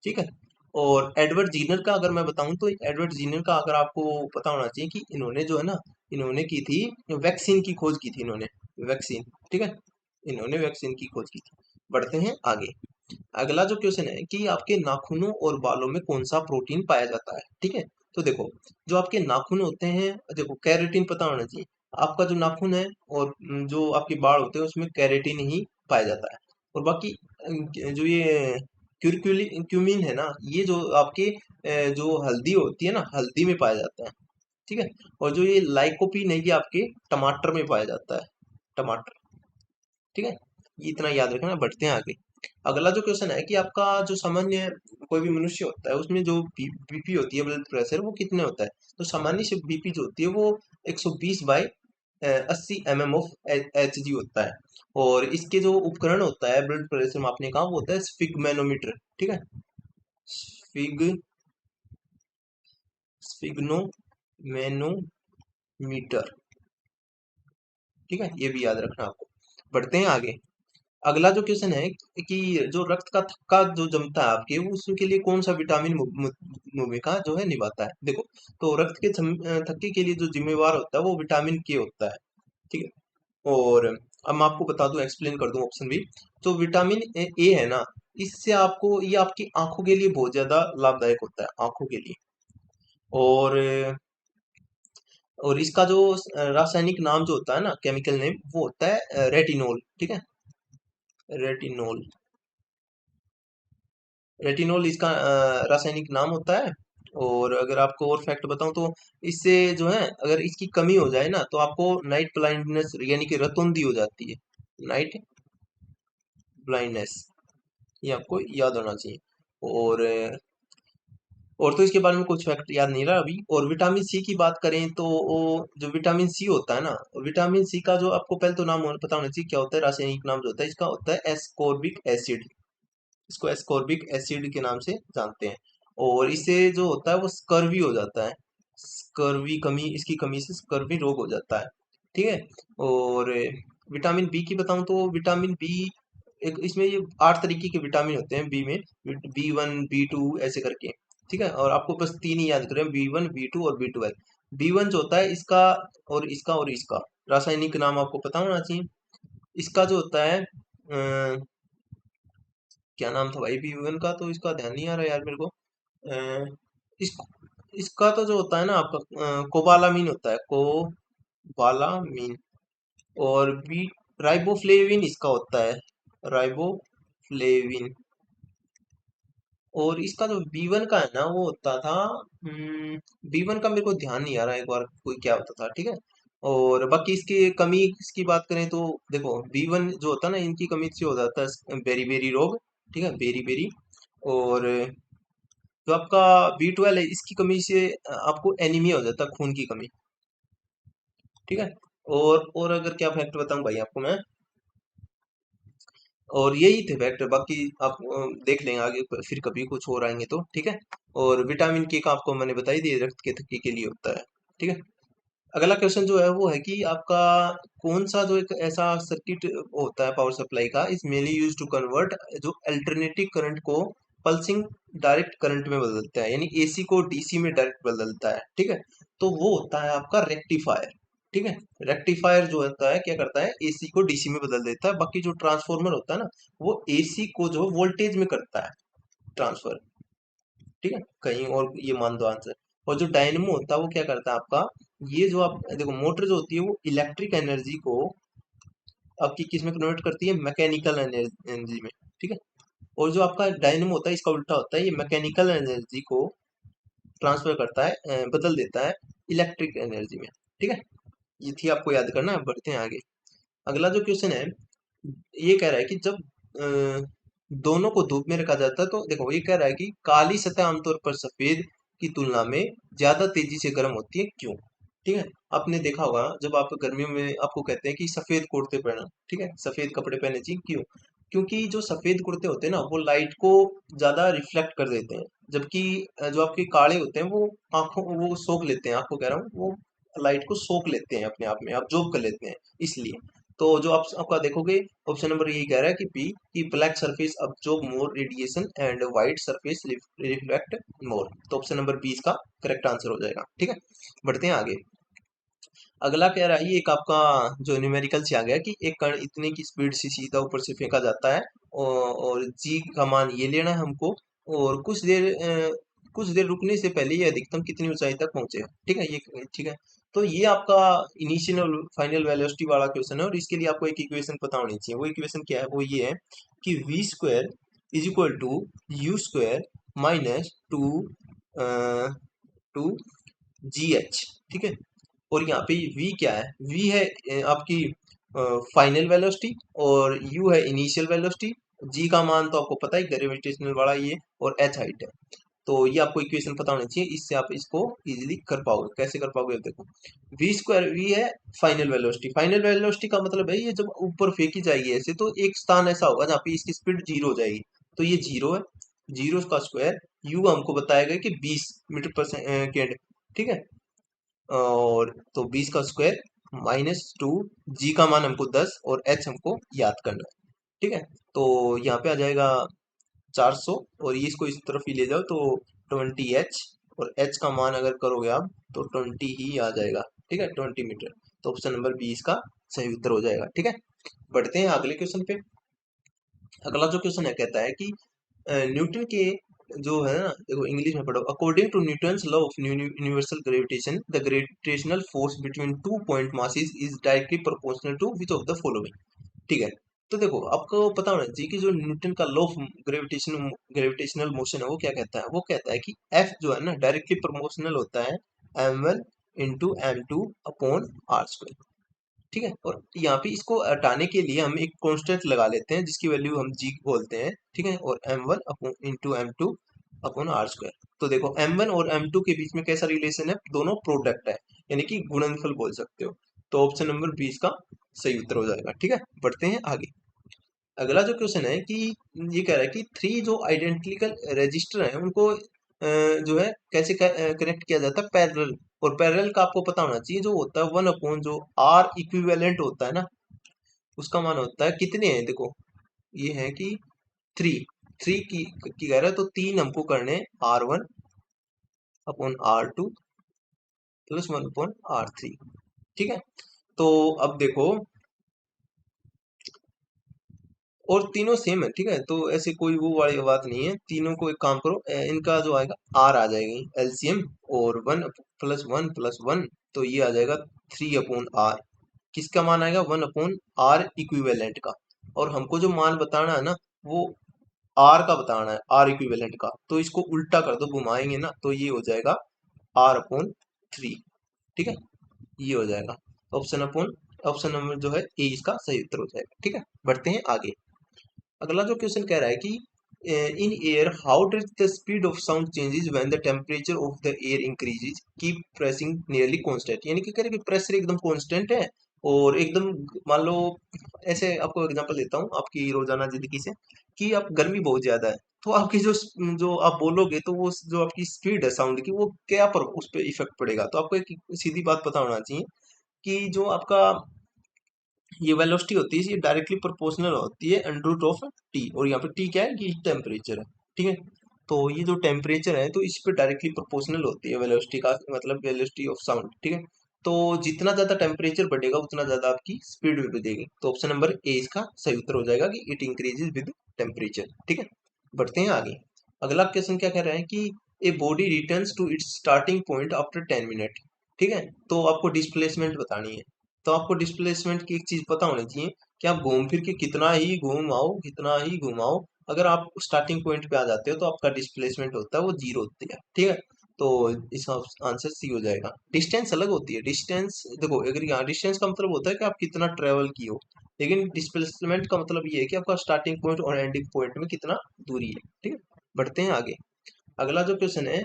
ठीक है, और एडवर्ड जीनर का अगर मैं बताऊं तो एडवर्ड जीनर का अगर आपको पता होना चाहिए कि इन्होंने जो है ना, इन्होंने की थी वैक्सीन की खोज की थी इन्होंने, वैक्सीन। ठीक है, इन्होंने वैक्सीन की खोज की थी। बढ़ते हैं आगे। अगला जो क्वेश्चन है कि आपके नाखूनों और बालों में कौन सा प्रोटीन पाया जाता है। ठीक है, तो देखो जो आपके नाखून होते हैं, देखो कैरेटीन पता होना चाहिए। आपका जो नाखून है और जो आपके बाल होते हैं उसमें कैरेटीन ही पाया जाता है। और बाकी जो ये क्यूमिन है ना, ये जो आपके जो हल्दी होती है ना, हल्दी में पाया जाता है। ठीक है, और जो ये लाइकोपीन है ये आपके टमाटर में पाया जाता है, टमाटर। ठीक है, ये इतना याद रखना। बढ़ते हैं आगे। अगला जो क्वेश्चन है कि आपका जो सामान्य कोई भी मनुष्य होता है उसमें जो बीपी होती है, ब्लड प्रेशर, वो कितने होता है। तो सामान्य से बीपी जो होती है वो 120/80 mm ऑफ एच जी होता है। और इसके जो उपकरण होता है ब्लड प्रेशर मापने का वो होता है स्फिग्मेनोमीटर। ठीक है, स्फिग स्फिग्नोमेनोमीटर। ठीक है, ये भी याद रखना आपको। बढ़ते हैं आगे। अगला जो क्वेश्चन है कि जो रक्त का थक्का जो जमता है आपके, वो उसके लिए कौन सा विटामिन भूमिका जो है निभाता है। देखो, तो रक्त के थक्के के लिए जो जिम्मेवार होता है वो विटामिन के होता है। ठीक है, और अब मैं आपको बता दूं, एक्सप्लेन कर दूं ऑप्शन भी। तो विटामिन ए है ना, इससे आपको ये आपकी आंखों के लिए बहुत ज्यादा लाभदायक होता है, आंखों के लिए। और इसका जो रासायनिक नाम जो होता है ना, केमिकल नेम, वो होता है रेटिनोल। ठीक है, रेटिनोल। रेटिनोल इसका रासायनिक नाम होता है। और अगर आपको और फैक्ट बताऊं तो इससे जो है अगर इसकी कमी हो जाए ना तो आपको नाइट ब्लाइंडनेस यानी कि रतौंधी हो जाती है, नाइट ब्लाइंडनेस। ये आपको याद होना चाहिए। और तो इसके बारे में कुछ फैक्ट याद नहीं रहा अभी। और विटामिन सी की बात करें तो वो जो विटामिन सी होता है ना, विटामिन सी का जो आपको पहले तो नाम पता होना चाहिए क्या होता है, रासायनिक नाम जो होता है इसका होता है एस्कॉर्बिक एसिड। इसको एस्कॉर्बिक एसिड के नाम से जानते हैं। और इससे जो होता है वो स्कर्वी हो जाता है, स्कर्वी कमी, इसकी कमी से स्कर्वी रोग हो जाता है। ठीक है, और विटामिन बी की बताऊं तो विटामिन बी, एक इसमें ये 8 तरीके के विटामिन होते हैं बी में, B1 B2 ऐसे करके। ठीक है, और आपको बस तीन ही याद करें, B1 B2 और B12। B1 जो होता है इसका और इसका रासायनिक नाम आपको पता होना चाहिए। इसका जो होता है क्या नाम था भाई B1 का, तो इसका ध्यान नहीं आ रहा यार मेरे को। अ, इस इसका तो जो होता है ना आपका कोबालामीन होता है, कोबालामीन। और बी राइबोफ्लेविन इसका होता है, राइबोफ्लेविन। और इसका जो B1 का है ना वो होता था, B1 का मेरे को ध्यान नहीं आ रहा है एक बार कोई क्या होता था, ठीक है। और बाकी इसकी कमी की बात करें तो देखो B1 जो होता है ना इनकी कमी से हो जाता है बेरी बेरी रोग, ठीक है, बेरी बेरी। और जो आपका B12 है इसकी कमी से आपको एनीमिया हो जाता है, खून की कमी, ठीक है। और अगर क्या फैक्ट बताऊं भाई आपको मैं, और यही थे फैक्टर, बाकी आप देख लेंगे आगे फिर कभी कुछ और आएंगे तो, ठीक है। और विटामिन के का आपको मैंने बता ही दिया, रक्त के थक्के के लिए होता है, ठीक है। अगला क्वेश्चन जो है वो है कि आपका कौन सा जो एक ऐसा सर्किट होता है पावर सप्लाई का is mainly use to convert जो अल्टरनेटिंग करंट को पल्सिंग डायरेक्ट करंट में बदलता है, यानी एसी को डीसी में डायरेक्ट बदलता है, ठीक है। तो वो होता है आपका रेक्टिफायर, ठीक है। रेक्टिफायर जो होता है क्या करता है, एसी को डीसी में बदल देता है। बाकी जो ट्रांसफॉर्मर होता है ना वो एसी को जो वोल्टेज में करता है ट्रांसफर, ठीक है। कहीं और ये मान दो आंसर। और जो डायनेमो होता है वो क्या करता है आपका, ये जो आप देखो मोटर जो होती है वो इलेक्ट्रिक एनर्जी को आपकी किस में कन्वर्ट करती है, मैकेनिकल एनर्जी में, ठीक है। और जो आपका डायनेमो होता है इसका उल्टा होता है, ये मैकेनिकल एनर्जी को ट्रांसफर करता है, बदल देता है इलेक्ट्रिक एनर्जी में, ठीक है। ये थी आपको याद करना। अब बढ़ते हैं आगे। अगला जो क्वेश्चन है ये कह रहा है कि जब दोनों को धूप में रखा जाता है तो देखो ये कह रहा है कि काली सतह आमतौर पर सफेद की तुलना में ज्यादा तेजी से गर्म होती है, क्यों? ठीक है। आपने देखा होगा जब आप गर्मियों में आपको कहते हैं कि सफेद कुर्ते पहनो, ठीक है, सफेद कपड़े पहने चाहिए, क्यों? क्योंकि जो सफेद कुर्ते होते हैं ना वो लाइट को ज्यादा रिफ्लेक्ट कर देते हैं, जबकि जो आपके काले होते हैं वो आंखों वो सोख लेते हैं, आंखों कह रहा हूँ, वो लाइट को सोख लेते हैं अपने आप में, absorb कर लेते हैं, इसलिए। तो जो आप आपका देखोगे ऑप्शन नंबर यही कह रहा है कि बी, की black surface absorb more radiation and white surface reflect more. तो ऑप्शन नंबर बी इसका करेक्ट आंसर हो जाएगा, ठीक है। बढ़ते हैं आगे। अगला कह रहा है ये एक आपका जो न्यूमेरिकल से आ गया कि एक कण इतने की स्पीड से सीधा ऊपर से फेंका जाता है, और जी का मान ये लेना है हमको। और कुछ देर रुकने से पहले ये अधिकतम कितनी ऊंचाई तक पहुंचेगा, ठीक है, ये ठीक है। तो ये आपका इनिशियल और फाइनल वेलोसिटी वाला क्वेश्चन है, और इसके लिए आपको एक इक्वेशन पता होनी चाहिए। वो इक्वेशन क्या है, वो ये है कि v square is equal to u square minus two g h, ठीक है। और यहाँ पे v क्या है, v है आपकी फाइनल वेलोसिटी, और u है इनिशियल वेलोसिटी। g का मान तो आपको पता है ग्रेविटेशनल वाला ये, और h हाइट है। तो ये आपको इक्वेशन पता होनी चाहिए, इससे आप इसको इजीली कर पाओगे। कैसे कर पाओगे देखो, v स्क्वायर v है फाइनल वेलोसिटी। फाइनल वेलोसिटी का मतलब है ये जब ऊपर फेंकी जाएगी ऐसे तो एक स्थान ऐसा होगा जहाँ पे इसकी स्पीड जीरो हो जाएगी, तो ये जीरो है। जीरो का स्क्वायर, u हमको बताया गया कि 20 मीटर पर सेकेंड, ठीक है। और तो 20 का स्क्वायर -2, जी का मान हमको 10 और एच हमको याद करना है, ठीक है। तो यहाँ पे आ जाएगा 400, और ये इसको इस तरफ ही ले जाओ तो 20 एच, और एच का मान अगर करोगे आप तो 20 ही आ जाएगा, ठीक है, 20 मीटर। तो ऑप्शन नंबर 20 का सही उत्तर हो जाएगा, ठीक है। बढ़ते हैं अगले क्वेश्चन पे। अगला जो क्वेश्चन है कहता है कि न्यूटन के जो है ना, देखो इंग्लिश में पढ़ो। According to Newton's law of universal gravitation the gravitational force between two point masses is directly proportional to which of the following, ठीक है। तो देखो आपको पता होना चाहिए कि जो न्यूटन का लॉ ऑफ ग्रेविटेशनल मोशन है वो क्या कहता है, वो कहता है कि एफ जो है ना डायरेक्टली प्रोपोर्शनल होता है m1 × m2 upon r square, ठीक है। और यहाँ पे इसको हटाने के लिए हम एक कांस्टेंट लगा लेते हैं जिसकी वैल्यू हम जी बोलते हैं, ठीक है। और m1 upon into m2 upon r square. तो देखो m1 और m2 के बीच में कैसा रिलेशन है, दोनों प्रोडक्ट है, यानी कि गुणनफल बोल सकते हो। तो ऑप्शन नंबर 20 का सही उत्तर हो जाएगा, ठीक है। बढ़ते हैं आगे। अगला जो क्वेश्चन है कि ये कह रहा है कि थ्री जो आइडेंटिकल रजिस्टर हैं उनको जो है कैसे कनेक्ट किया जाता है, पैरेलल। और पैरेलल का आपको पता होना चाहिए, जो होता है 1 अपॉन जो आर इक्विवेलेंट होता है ना उसका मान होता है कितने हैं, देखो ये है कि थ्री, थ्री की कह रहा है तो तीन हमको करने r one upon r two plus 1/r3। ठीक है, तो अब देखो, और तीनों सेम है। ठीक है, तो ऐसे कोई वो वाली बात नहीं है। तीनों को एक काम करो, इनका जो आएगा आर आ जाएगी एलसीएम, और 1 + 1 + 1, तो ये आ जाएगा 3/r। किसका मान आएगा? 1/r इक्विवेलेंट का। और हमको जो मान बताना है ना, वो आर का बताना है, आर इक्विवेलेंट का। तो इसको उल्टा कर दो, घुमाएंगे ना, तो ये हो जाएगा r/3। ठीक है, ये हो जाएगा ऑप्शन नंबर जो है ए इसका सही उत्तर हो जाएगा। ठीक है, बढ़ते हैं आगे। अगला जो क्वेश्चन कह रहा है कि in air how does the speed of sound changes when the temperature of the air increases keep pressing nearly constant. यानी कि कह रहे हैं कि प्रेशर एकदम कांस्टेंट है, और एकदम, मान लो, ऐसे आपको एग्जांपल देता हूँ आपकी रोजाना जिंदगी से, कि आप गर्मी बहुत ज्यादा है, तो आपकी जो जो आप बोलोगे, तो वो जो आपकी स्पीड है साउंड की, वो क्या पर उस पर इफेक्ट पड़ेगा। तो आपको एक सीधी बात पता होना चाहिए कि जो आपका ये वेलोसिटी होती है, ये डायरेक्टली प्रोपोर्शनल होती है अंडर रूट ऑफ टी। और यहाँ पे टी क्या है? ये टेम्परेचर है। ठीक है, तो ये जो टेम्परेचर है, तो इस पे डायरेक्टली प्रोपोर्शनल होती है वेलोसिटी का, मतलब वेलोसिटी ऑफ साउंड। ठीक है, तो जितना ज्यादा टेम्परेचर बढ़ेगा, उतना ज्यादा आपकी स्पीड भी बढ़ेगी। तो ऑप्शन नंबर ए इसका सही उत्तर हो जाएगा कि इट इंक्रीजेज विद टेम्परेचर। ठीक है, बढ़ते हैं आगे। अगला क्वेश्चन क्या कह रहा है कि a body returns to its starting point after 10 minute. ठीक है, तो आपको डिस्प्लेसमेंट बतानी है। तो आपको डिस्प्लेसमेंट की एक चीज पता होनी चाहिए कि आप घूम फिर के कितना ही घूमाओ, कितना ही घुमाओ, अगर आप स्टार्टिंग पॉइंट पे आ जाते हो, तो आपका डिस्प्लेसमेंट होता है वो जीरो होती है। ठीक है, तो इसका आंसर सी हो जाएगा। डिस्टेंस अलग होती है। डिस्टेंस देखो, अगर यहाँ डिस्टेंस का मतलब होता है कि आप कितना ट्रेवल किए हो, लेकिन डिस्प्लेसमेंट का मतलब ये है कि आपका स्टार्टिंग पॉइंट और एंडिंग पॉइंट में कितना दूरी है। ठीक है, बढ़ते हैं आगे। अगला जो क्वेश्चन है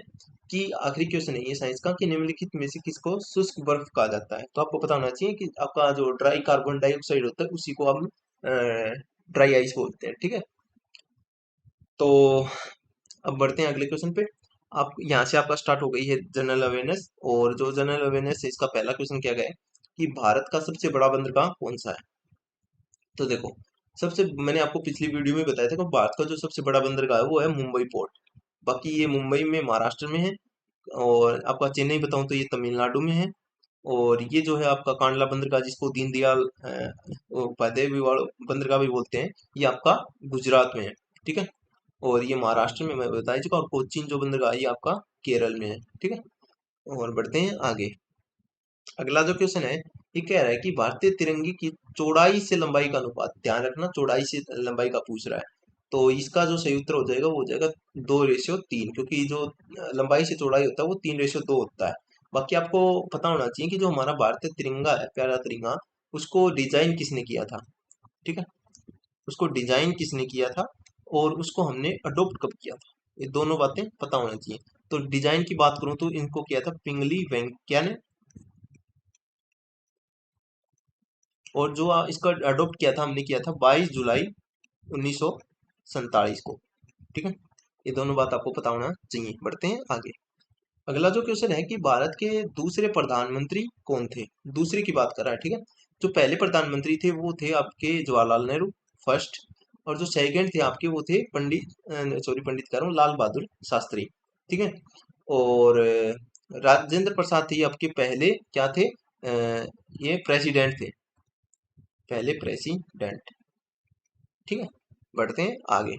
कि आखिरी क्वेश्चन है ये साइंस का, कि निम्नलिखित में से किसको शुष्क बर्फ कहा जाता है। तो आपको पता होना चाहिए कि आपका जो ड्राई कार्बन डाइऑक्साइड होता है, उसी को हम ड्राई आइस बोलते हैं। ठीक है, तो अब बढ़ते हैं अगले क्वेश्चन पे। आप यहाँ से आपका स्टार्ट हो गई है जनरल अवेयरनेस, और जो जनरल अवेयरनेस है, इसका पहला क्वेश्चन क्या गया है कि भारत का सबसे बड़ा बंदरगाह कौन सा है। तो देखो, सबसे, मैंने आपको पिछली वीडियो में बताया था कि भारत का जो सबसे बड़ा बंदरगाह है वो है मुंबई पोर्ट। बाकी ये मुंबई में, महाराष्ट्र में है। और आपका चेन्नई बताऊं तो ये तमिलनाडु में है। और ये जो है आपका कांडला बंदरगाह, जिसको दीनदयाल उपाध्याय बंदरगाह भी बोलते हैं, ये आपका गुजरात में है। ठीक है, और ये महाराष्ट्र में मैं बता चुका। और कोचीन जो बंदरगाह है, ये आपका केरल में है। ठीक है, और बढ़ते हैं आगे। अगला जो क्वेश्चन है, ये कह रहा है कि भारतीय तिरंगे की चौड़ाई से लंबाई का अनुपात, ध्यान रखना, चौड़ाई से लंबाई का पूछ रहा है। तो इसका जो सही उत्तर हो जाएगा, वो हो जाएगा 2:3, क्योंकि जो लंबाई से चौड़ाई होता है वो 3:2 होता है। बाकी आपको पता होना चाहिए कि जो हमारा भारतीय तिरंगा है, प्यारा तिरंगा, उसको डिजाइन किसने किया था। ठीक है, उसको डिजाइन किसने किया था, और उसको हमने अडोप्ट कब किया था, ये दोनों बातें पता होनी चाहिए। तो डिजाइन की बात करूं तो इनको किया था पिंगली वेंकैया ने। और जो इसका अडॉप्ट किया था, हमने किया था 22 जुलाई 1947 को। ठीक है, ये दोनों बात आपको पता होना चाहिए। बढ़ते हैं आगे। अगला जो क्वेश्चन है कि भारत के दूसरे प्रधानमंत्री कौन थे। दूसरे की बात कर रहा है। ठीक है, जो पहले प्रधानमंत्री थे वो थे आपके जवाहरलाल नेहरू, फर्स्ट। और जो सेकंड थे आपके, वो थे पंडित कह रहा हूँ, लाल बहादुर शास्त्री। ठीक है, और राजेंद्र प्रसाद थे ये आपके पहले क्या थे, ये प्रेसिडेंट थे, पहले प्रेसिडेंट। ठीक है, बढ़ते हैं आगे।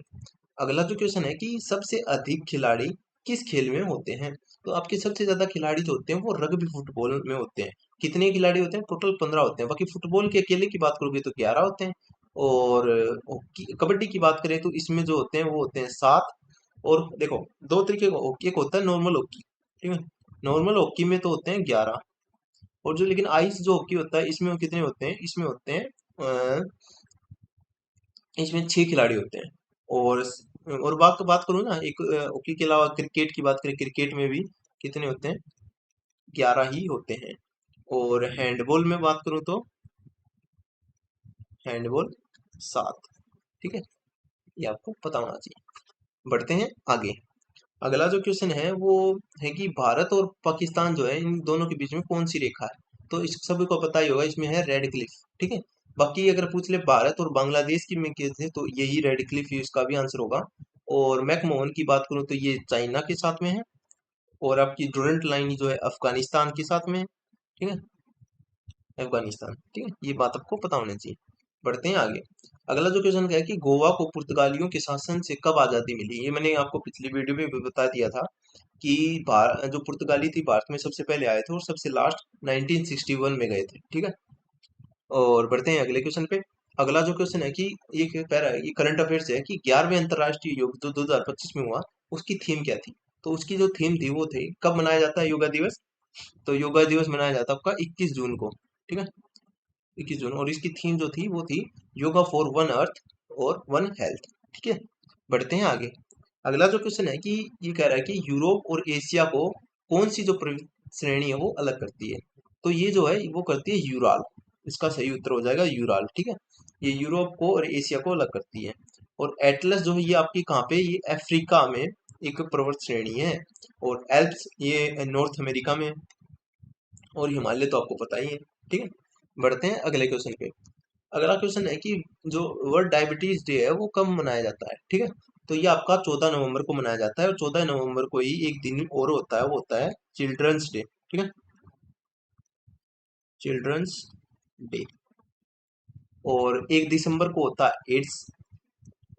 अगला जो क्वेश्चन है कि सबसे अधिक खिलाड़ी किस खेल में होते हैं। तो आपके सबसे ज्यादा खिलाड़ी जो होते हैं वो रग्बी फुटबॉल में होते हैं। कितने खिलाड़ी होते हैं? टोटल 15 होते हैं। बाकी फुटबॉल के अकेले की बात करोगे तो 11 होते हैं। और कबड्डी की बात करें तो इसमें जो होते हैं वो होते हैं 7। और देखो, दो तरीके का हॉकी, एक होता है नॉर्मल हॉकी। ठीक है, नॉर्मल हॉकी में तो होते हैं 11। और जो लेकिन आइस जो हॉकी होता है, इसमें वो कितने होते हैं? इसमें होते हैं इसमें 6 खिलाड़ी होते हैं। और बात करूँ ना, एक हॉकी के अलावा क्रिकेट की बात करें, क्रिकेट में भी कितने होते हैं? 11 ही होते हैं। और हैंडबॉल में बात करूँ तो हैंडबॉल 7। ठीक है, ये आपको पता होना चाहिए। बढ़ते हैं आगे। अगला जो क्वेश्चन है वो है कि भारत और पाकिस्तान जो है, इन दोनों के बीच में कौन सी रेखा है। तो इस सभी को पता ही होगा, इसमें है रेड क्लिफ। ठीक है, बाकी अगर पूछ ले भारत और बांग्लादेश की में कैसे, तो यही रेड क्लिफ ही इसका भी आंसर होगा। और मैकमोहन की बात करूं तो ये चाइना के साथ में है। और आपकी डोरेंट लाइन जो है अफगानिस्तान के साथ में है, ठीक है, अफगानिस्तान, ठीक है, ये बात आपको पता होनी चाहिए। बढ़ते हैं आगे। अगला जो क्वेश्चन है कि गोवा को पुर्तगालियों के शासन से कब आजादी मिली। ये मैंने आपको पिछली वीडियो में भी बता दिया था कि जो पुर्तगाली थी भारत में सबसे पहले आए थे और सबसे लास्ट 1961 में गए थे, ठीक है। और बढ़ते हैं अगले क्वेश्चन पे। अगला जो क्वेश्चन है कि ये कह रहा है, ये करंट अफेयर्स है कि 11वें अंतर्राष्ट्रीय योग जो 2025 में हुआ, उसकी थीम क्या थी। तो उसकी जो थीम थी वो थी, कब मनाया जाता है योगा दिवस। तो योगा दिवस मनाया जाता है आपका 21 जून को, ठीक है, 21 जून। और इसकी थीम जो थी वो थी योगा फॉर वन अर्थ और वन हेल्थ, ठीक है। बढ़ते हैं आगे। अगला जो क्वेश्चन है कि ये कह रहा है कि यूरोप और एशिया को कौन सी जो श्रेणी है वो अलग करती है। तो ये जो है वो करती है यूराल। इसका सही उत्तर हो जाएगा यूराल, ठीक है। ये यूरोप को और एशिया को अलग करती है। और एटलस जो है ये आपकी कहाँ पे, ये अफ्रीका में एक पर्वत श्रेणी है। और एल्प्स ये नॉर्थ अमेरिका में है। और हिमालय तो आपको पता ही है, ठीक है। बढ़ते हैं अगले क्वेश्चन पे। अगला क्वेश्चन है कि जो वर्ल्ड डायबिटीज डे है वो कब मनाया जाता है, ठीक है। तो ये आपका 14 नवंबर को मनाया जाता है। और 14 नवंबर को ही एक दिन और होता है, वो होता है चिल्ड्रंस डे, ठीक है, चिल्ड्रंस डे। और 1 दिसंबर को होता है एड्स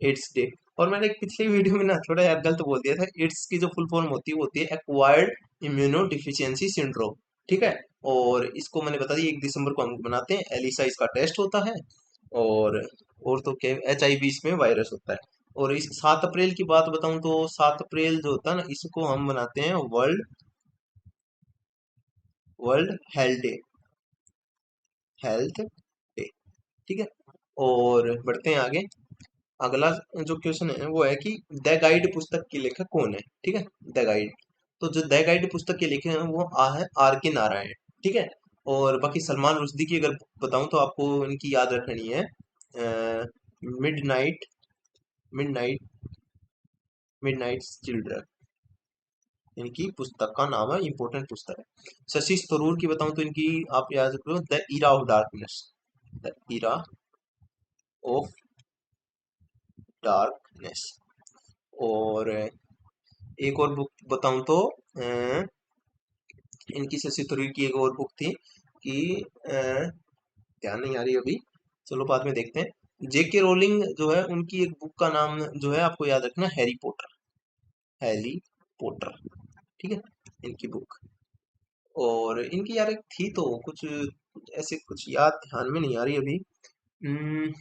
एड्स डे। और मैंने एक पिछली वीडियो में ना थोड़ा यार गलत बोल दिया था। एड्स की जो फुल फॉर्म होती है वो होती है एक्वायर्ड इम्यूनो डिफिशियंसी सिंड्रोम, ठीक है। और इसको मैंने बता दी 1 दिसंबर को हम बनाते हैं। एलिसा इसका टेस्ट होता है। और तो क्या, HIV इसमें वायरस होता है। और इस 7 अप्रैल की बात बताऊं तो 7 अप्रैल जो होता है ना, इसको हम मनाते हैं world world health day, health day, ठीक है। और बढ़ते हैं आगे। अगला जो क्वेश्चन है वो है कि द गाइड पुस्तक के लेखक कौन है, ठीक है, द गाइड। तो जो द गाइड पुस्तक के लेखक हैं वो है R K नारायण, ठीक है। और बाकी सलमान रुश्दी की अगर बताऊं तो आपको इनकी याद रखनी है, mid night mid night mid night children, इनकी पुस्तक का नाम है, इंपॉर्टेंट पुस्तक है। शशि थरूर की बताऊं तो इनकी आप याद रखो, the era of darkness, the era of darkness. और एक और बुक बताऊं तो इनकी शशि थरूर की एक और बुक थी कि ध्यान नहीं आ रही अभी, चलो बाद में देखते हैं। J.K. रोलिंग जो है उनकी एक बुक का नाम जो है आपको याद रखना, हैरी पॉटर, हैरी पॉटर, ठीक है, इनकी बुक। और इनकी यार एक थी तो कुछ ऐसे कुछ याद ध्यान में नहीं आ रही अभी। हम्म,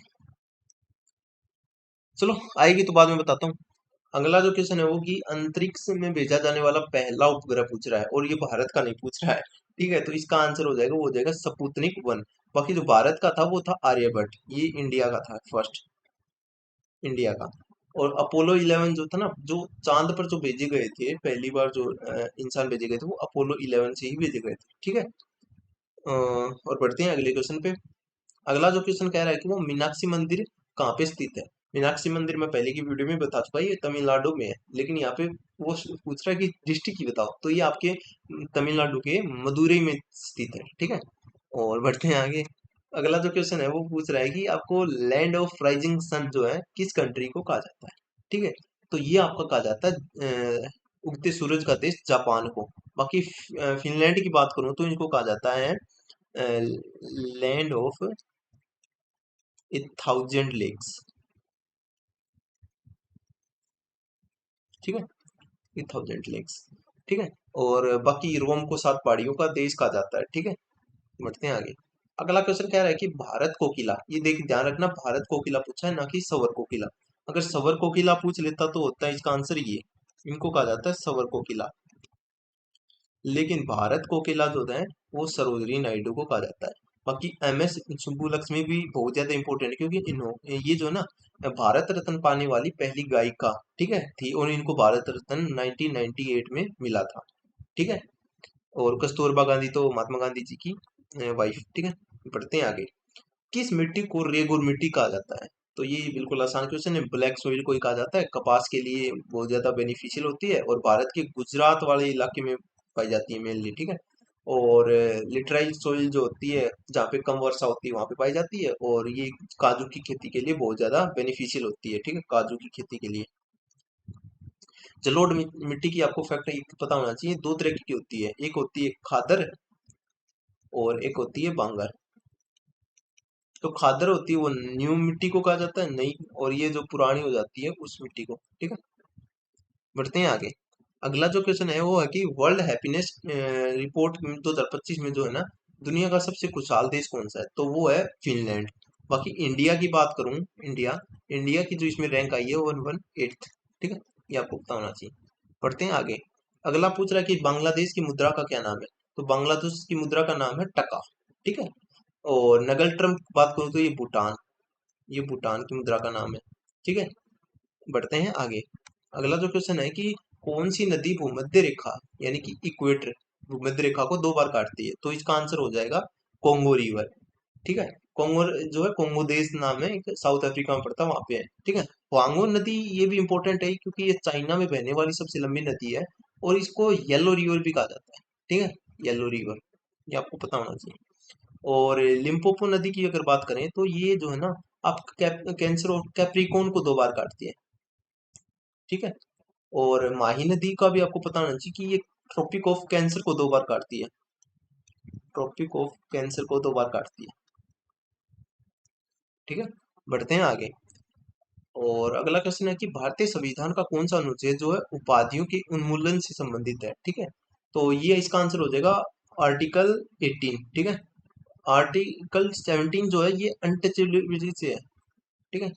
चलो आएगी तो बाद में बताता हूँ। अगला जो क्वेश्चन है वो कि अंतरिक्ष में भेजा जाने वाला पहला उपग्रह पूछ रहा है, और ये भारत का नहीं पूछ रहा है, ठीक है। तो इसका आंसर हो जाएगा, वो हो जाएगा स्पुतनिक 1। बाकी जो भारत का था वो था आर्यभट्ट, ये इंडिया का था, फर्स्ट इंडिया का। और अपोलो 11 जो था ना, जो चांद पर जो भेजे गए थे पहली बार, जो इंसान भेजे गए थे वो अपोलो 11 से ही भेजे गए थे, ठीक है। और बढ़ते हैं अगले क्वेश्चन पे। अगला जो क्वेश्चन कह रहा है कि वो मीनाक्षी मंदिर कहाँ पे स्थित है। मीनाक्षी मंदिर मैं पहले की वीडियो में बता चुका, ये तमिलनाडु में है। लेकिन यहाँ पे वो पूछ रहा है कि डिस्ट्रिक्ट ही बताओ, तो ये आपके तमिलनाडु के मदुरई में स्थित है, ठीक है। और बढ़ते हैं आगे। अगला जो क्वेश्चन है वो पूछ रहा है कि आपको लैंड ऑफ राइजिंग सन जो है किस कंट्री को कहा जाता है, ठीक है। तो ये आपका कहा जाता है उगते सूरज का देश जापान को। बाकी फिनलैंड की बात करूं तो इनको कहा जाता है लैंड ऑफ 1000 लेक्स, ठीक है, 1000 लेक्स, ठीक है। और बाकी रोम को 7 पहाड़ियों का देश कहा जाता है, ठीक है। बढ़ते हैं आगे। अगला क्वेश्चन कह रहा है कि भारत कोकिला, ये देख ध्यान रखना, भारत कोकिला पूछा है ना कि सवर कोकिला। अगर सवर कोकिला पूछ लेता तो होता है इसका आंसर ये, इनको कहा जाता है सवर कोकिला। लेकिन भारत कोकिला जो है वो सरोजिनी नायडू को कहा जाता है। बाकी MS सुब्बुलक्ष्मी भी बहुत ज्यादा इंपॉर्टेंट है, क्योंकि ये जो है ना भारत रत्न पाने वाली पहली गायिका, ठीक है, थी। और इनको भारत रत्न 1998 में मिला था, ठीक है। और कस्तूरबा गांधी तो महात्मा गांधी जी की वाइफ, ठीक है। बढ़ते हैं आगे। किस मिट्टी को रेगुर मिट्टी कहा जाता है। तो ये बिल्कुल आसान क्वेश्चन है। ब्लैक सोइल को ही कहा जाता है, कपास के लिए बहुत ज्यादा बेनिफिशियल होती है, और भारत के गुजरात वाले इलाके में पाई जाती है मेनली, ठीक है। और लिटराइल सोइल जो होती है जहाँ पे कम वर्षा होती है वहां पे पाई जाती है। और ये काजू की खेती के लिए बहुत ज्यादा बेनिफिशियल होती है, ठीक है, काजू की खेती के लिए। जलोढ़ मिट्टी की आपको फैक्ट पता होना चाहिए, दो तरह की होती है, एक होती है खादर और एक होती है बांगर। तो खादर होती है वो न्यू मिट्टी को कहा जाता है, नई, और ये जो पुरानी हो जाती है उस मिट्टी को। ठीक है, बढ़ते हैं आगे। अगला जो क्वेश्चन है वो है कि वर्ल्ड हैप्पीनेस रिपोर्ट 2025 में जो है ना, दुनिया का सबसे खुशहाल देश कौन सा है, तो वो है फिनलैंड। बाकी इंडिया की बात करूं, इंडिया इंडिया की जो इसमें रैंक आई है 118। ठीक है, ये आपको पता होना चाहिए। पढ़ते हैं आगे। अगला पूछ रहा है कि बांग्लादेश की मुद्रा का क्या नाम है, तो बांग्लादेश की मुद्रा का नाम है टका। ठीक है, और नगल ट्रम्प की बात करूं तो ये भूटान, ये भूटान की मुद्रा का नाम है। ठीक है, बढ़ते हैं आगे। अगला जो क्वेश्चन है कि कौन सी नदी भूमध्य रेखा यानी कि इक्वेटर भूमध्य रेखा को दो बार काटती है, तो इसका आंसर हो जाएगा कोंगो रिवर। ठीक है, कोंगो जो है, कोंगो देश नाम है, एक साउथ अफ्रीका में पड़ता है, वहां पे है। ठीक है, वांगो नदी ये भी इंपॉर्टेंट है क्योंकि ये चाइना में बहने वाली सबसे लंबी नदी है, और इसको येलो रिवर भी कहा जाता है। ठीक है, येलो रिवर, ये आपको पता होना चाहिए। और लिम्पोपो नदी की अगर बात करें तो ये जो है ना, आप कैंसर और कैप्रिकॉर्न को दो बार काटती है। ठीक है, और माही नदी का भी आपको पता होना चाहिए कि ये ट्रॉपिक ऑफ कैंसर को दो बार काटती है, ट्रॉपिक ऑफ कैंसर को दो बार काटती है। ठीक है, बढ़ते हैं आगे। और अगला क्वेश्चन है कि भारतीय संविधान का कौन सा अनुच्छेद जो है उपाधियों के उन्मूलन से संबंधित है। ठीक है, तो ये इसका आंसर हो जाएगा आर्टिकल 18। ठीक है, आर्टिकल 17 जो है ये अनटचेबिलिटी से है। ठीक है,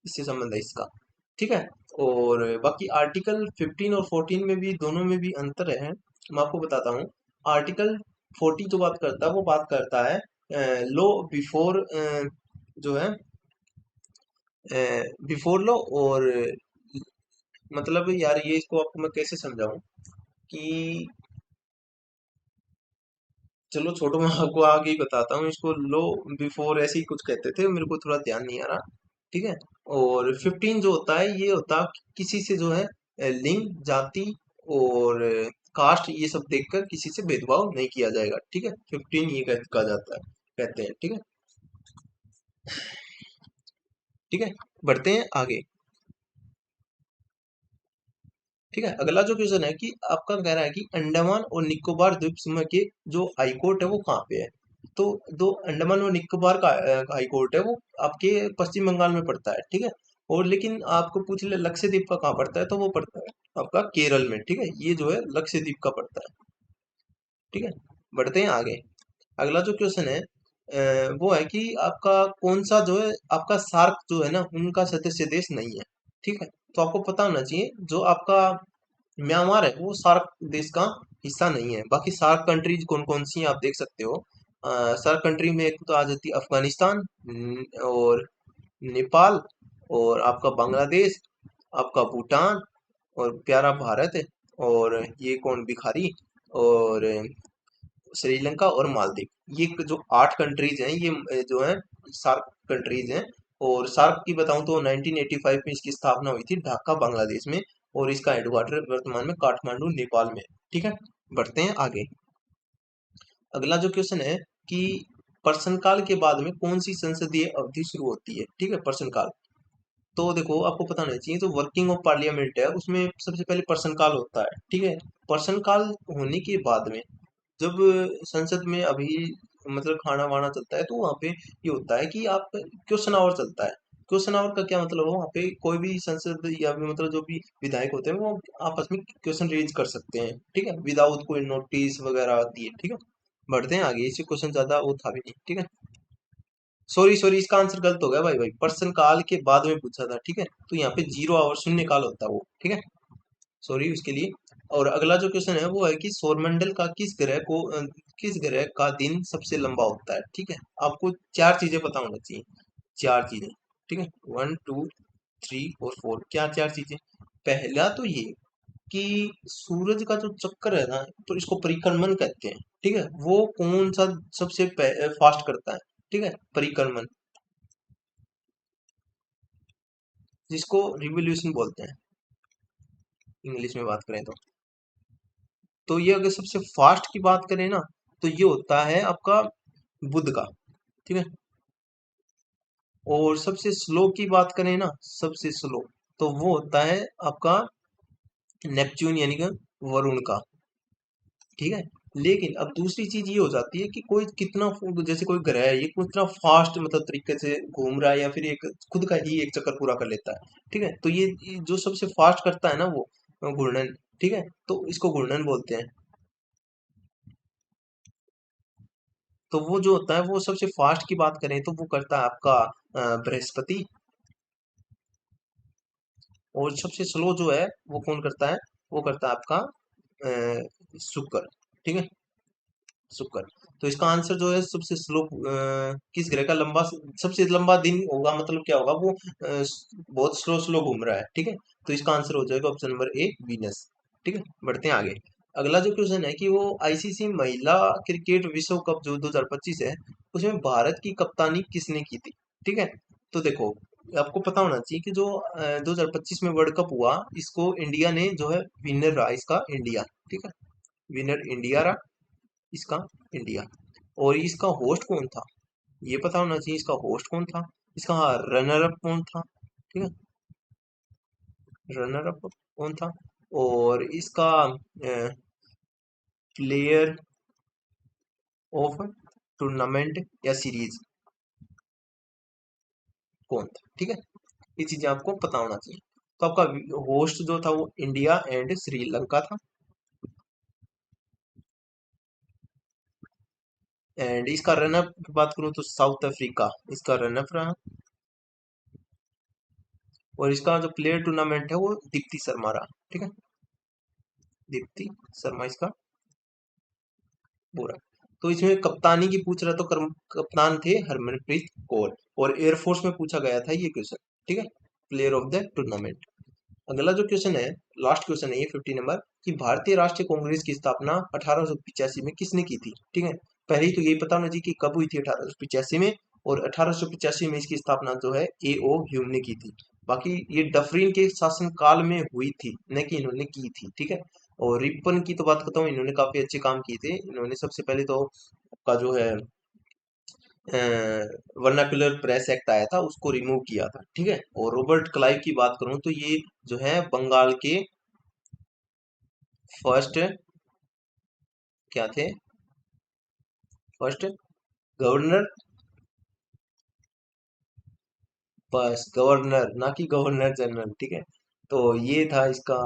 इससे संबंध है इसका। ठीक है, और बाकी आर्टिकल 15 और 14 में भी, दोनों में भी अंतर है, मैं आपको बताता हूँ। आर्टिकल 14 जो बात करता है वो बात करता है लो बिफोर, जो है बिफोर लो, और मतलब यार ये इसको आपको मैं कैसे समझाऊं कि, चलो छोटो, मैं आपको आगे ही बताता हूँ इसको। लो बिफोर ऐसे ही कुछ कहते थे, मेरे को थोड़ा ध्यान नहीं आ रहा। ठीक है, और 15 जो होता है ये होता है किसी से जो है लिंग, जाति और कास्ट ये सब देखकर किसी से भेदभाव नहीं किया जाएगा। ठीक है, 15 ये कहा जाता है, कहते हैं। ठीक है, ठीक है, बढ़ते हैं आगे। ठीक है, अगला जो क्वेश्चन है कि आपका कह रहा है कि अंडमान और निकोबार द्वीप समूह के जो हाई कोर्ट है वो कहाँ पे है, तो दो अंडमान और निकोबार का हाई कोर्ट है वो आपके पश्चिम बंगाल में पड़ता है। ठीक है, और लेकिन आपको पूछ ले लक्षद्वीप का कहाँ पड़ता है, तो वो पड़ता है आपका केरल में। ठीक है, ये जो है लक्षद्वीप का पड़ता है। ठीक है, बढ़ते हैं आगे। अगला जो क्वेश्चन है वो है कि आपका कौन सा जो है, आपका सार्क जो है ना उनका सदस्य देश नहीं है। ठीक है, तो आपको पता होना चाहिए जो आपका म्यांमार है वो सार्क देश का हिस्सा नहीं है। बाकी सार्क कंट्रीज कौन कौन सी हैं आप देख सकते हो। सार्क कंट्री में एक तो आ जाती है अफगानिस्तान, और नेपाल, और आपका बांग्लादेश, आपका भूटान, और प्यारा भारत है, और ये कौन भिखारी, और श्रीलंका और मालदीव। ये जो 8 कंट्रीज हैं ये जो है सार्क कंट्रीज हैं। और सार्क की बताऊं तो 1985 में इसकी स्थापना हुई थी ढाका बांग्लादेश में, और इसका हेडक्वार्टर वर्तमान में काठमांडू नेपाल में है। ठीक है, बढ़ते हैं आगे। अगला जो क्वेश्चन है कि प्रश्नकाल के बाद में कौन सी संसदीय अवधि शुरू होती है। ठीक है, प्रश्नकाल, तो देखो आपको पता होना चाहिए, जो वर्किंग ऑफ पार्लियामेंट है उसमें सबसे पहले प्रश्नकाल होता है। ठीक है, प्रश्नकाल होने के बाद में जब संसद में अभी मतलब खाना वाना चलता है, तो वहाँ पे ये होता है कि आप क्वेश्चन आवर चलता है। क्वेश्चन आवर का क्या मतलब है, वहाँ पे कोई भी संसद या भी मतलब जो भी विधायक होते हैं वो आपस में क्वेश्चन रेज कर सकते हैं। ठीक है, विदाउट कोई नोटिस वगैरह आती है। ठीक है, बढ़ते हैं आगे, इससे क्वेश्चन ज्यादा वो था भी नहीं। ठीक है, सॉरी सॉरी, इसका आंसर गलत हो गया भाई, भाई प्रश्न काल के बाद में पूछा था। ठीक है, तो यहाँ पे 0 आवर शून्य काल होता है वो। ठीक है, सॉरी उसके लिए। और अगला जो क्वेश्चन है वो है कि सौरमंडल का किस ग्रह का दिन सबसे लंबा होता है। ठीक है, आपको चार चीजें पता होना चाहिए, चार चीजें। ठीक है, 1 2 3 और 4, क्या चार चीजें। पहला तो ये कि सूरज का जो चक्कर है ना, तो इसको परिक्रमण कहते हैं। ठीक है, वो कौन सा सबसे फास्ट करता है। ठीक है, परिक्रमण, जिसको रिवोल्यूशन बोलते हैं इंग्लिश में बात करें तो ये अगर सबसे फास्ट की बात करें ना, तो ये होता है आपका बुध का। ठीक है, और सबसे स्लो की बात करें ना, सबसे स्लो तो वो होता है आपका नेपच्यून यानी कि वरुण का। ठीक है। लेकिन अब दूसरी चीज ये हो जाती है कि कोई कितना जैसे कोई ग्रह है ये कितना फास्ट मतलब तरीके से घूम रहा है या फिर एक खुद का ही एक चक्कर पूरा कर लेता है। ठीक है, तो ये जो सबसे फास्ट करता है ना वो घूर्णन। ठीक है, तो इसको घूर्णन बोलते हैं। तो वो जो होता है वो सबसे फास्ट की बात करें तो वो करता है आपका बृहस्पति। और सबसे स्लो जो है वो कौन करता है, वो करता है आपका शुक्र। ठीक है, शुक्र। तो इसका आंसर जो है सबसे स्लो किस ग्रह का लंबा सबसे लंबा दिन होगा, मतलब क्या होगा वो बहुत स्लो स्लो घूम रहा है। ठीक है, तो इसका आंसर हो जाएगा ऑप्शन नंबर ए वीनस। ठीक है, बढ़ते हैं आगे। अगला जो क्वेश्चन है कि वो आईसीसी महिला क्रिकेट विश्व कप जो 2025 है उसमें भारत की कप्तानी किसने की थी। ठीक है, तो देखो आपको पता होना चाहिए कि जो 2025 में वर्ल्ड कप हुआ इसको इंडिया ने जो है विनर रहा इसका इंडिया। ठीक है, विनर इंडिया रहा इसका, इंडिया। और इसका होस्ट कौन था, ये पता होना चाहिए इसका होस्ट कौन था, इसका रनर अप कौन था। ठीक है, रनर अप कौन था। और इसका प्लेयर ऑफ टूर्नामेंट या सीरीज कौन था। ठीक है, ये चीजें आपको पता होना चाहिए। तो आपका होस्ट जो था वो इंडिया एंड श्रीलंका था। एंड इसका रनअप की बात करूं तो साउथ अफ्रीका इसका रनअप रहा। और इसका जो प्लेयर टूर्नामेंट है वो दीप्ति शर्मा रहा। ठीक है, दीप्ति शर्मा इसका पूरा। तो इसमें कप्तानी की पूछ रहा तो कप्तान थे हरमनप्रीत कौर। और एयरफोर्स में पूछा गया था ये क्वेश्चन। ठीक है, प्लेयर ऑफ द टूर्नामेंट। अगला जो क्वेश्चन है, लास्ट क्वेश्चन है ये 50 नंबर, कि भारतीय राष्ट्रीय कांग्रेस की स्थापना 1885 में किसने की थी। ठीक है, पहले ही तो यही पता होना चाहिए कि कब हुई थी 1885 में। और 1885 में इसकी स्थापना जो है ए ओ ह्यूम ने की थी। बाकी ये डफरिन के शासन काल में हुई थी, न कि इन्होंने की थी। ठीक है, और रिपन की तो बात करता हूँ, इन्होंने काफी अच्छे काम किए थे। इन्होंने सबसे पहले तो का जो है वर्नाक्युलर प्रेस एक्ट आया था उसको रिमूव किया था। ठीक है, और रॉबर्ट क्लाइव की बात करूं तो ये जो है बंगाल के फर्स्ट क्या थे, फर्स्ट गवर्नर। बस गवर्नर, ना कि गवर्नर जनरल। ठीक है, तो ये था इसका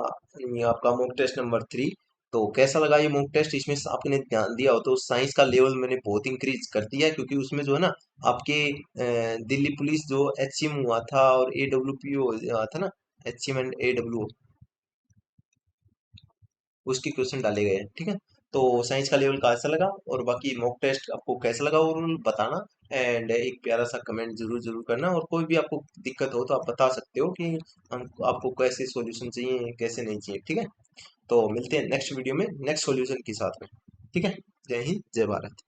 ये आपका मॉक टेस्ट नंबर 3। तो कैसा लगा ये मॉक टेस्ट, इसमें आपने ध्यान दिया हो तो साइंस का लेवल मैंने बहुत इंक्रीज कर दिया है, क्योंकि उसमें जो है ना आपके दिल्ली पुलिस जो एचसीएम हुआ था और एडब्ल्यूपीओ हुआ था ना, एचसीएम एंड एडब्ल्यू, उसके क्वेश्चन डाले गए हैं। ठीक है, तो साइंस का लेवल कैसा लगा और बाकी मॉक टेस्ट आपको कैसा लगा और बताना। एंड एक प्यारा सा कमेंट जरूर जरूर करना, और कोई भी आपको दिक्कत हो तो आप बता सकते हो कि हम आपको कैसे सॉल्यूशन चाहिए कैसे नहीं चाहिए। ठीक है, तो मिलते हैं नेक्स्ट वीडियो में नेक्स्ट सॉल्यूशन के साथ में। ठीक है, जय हिंद जय भारत।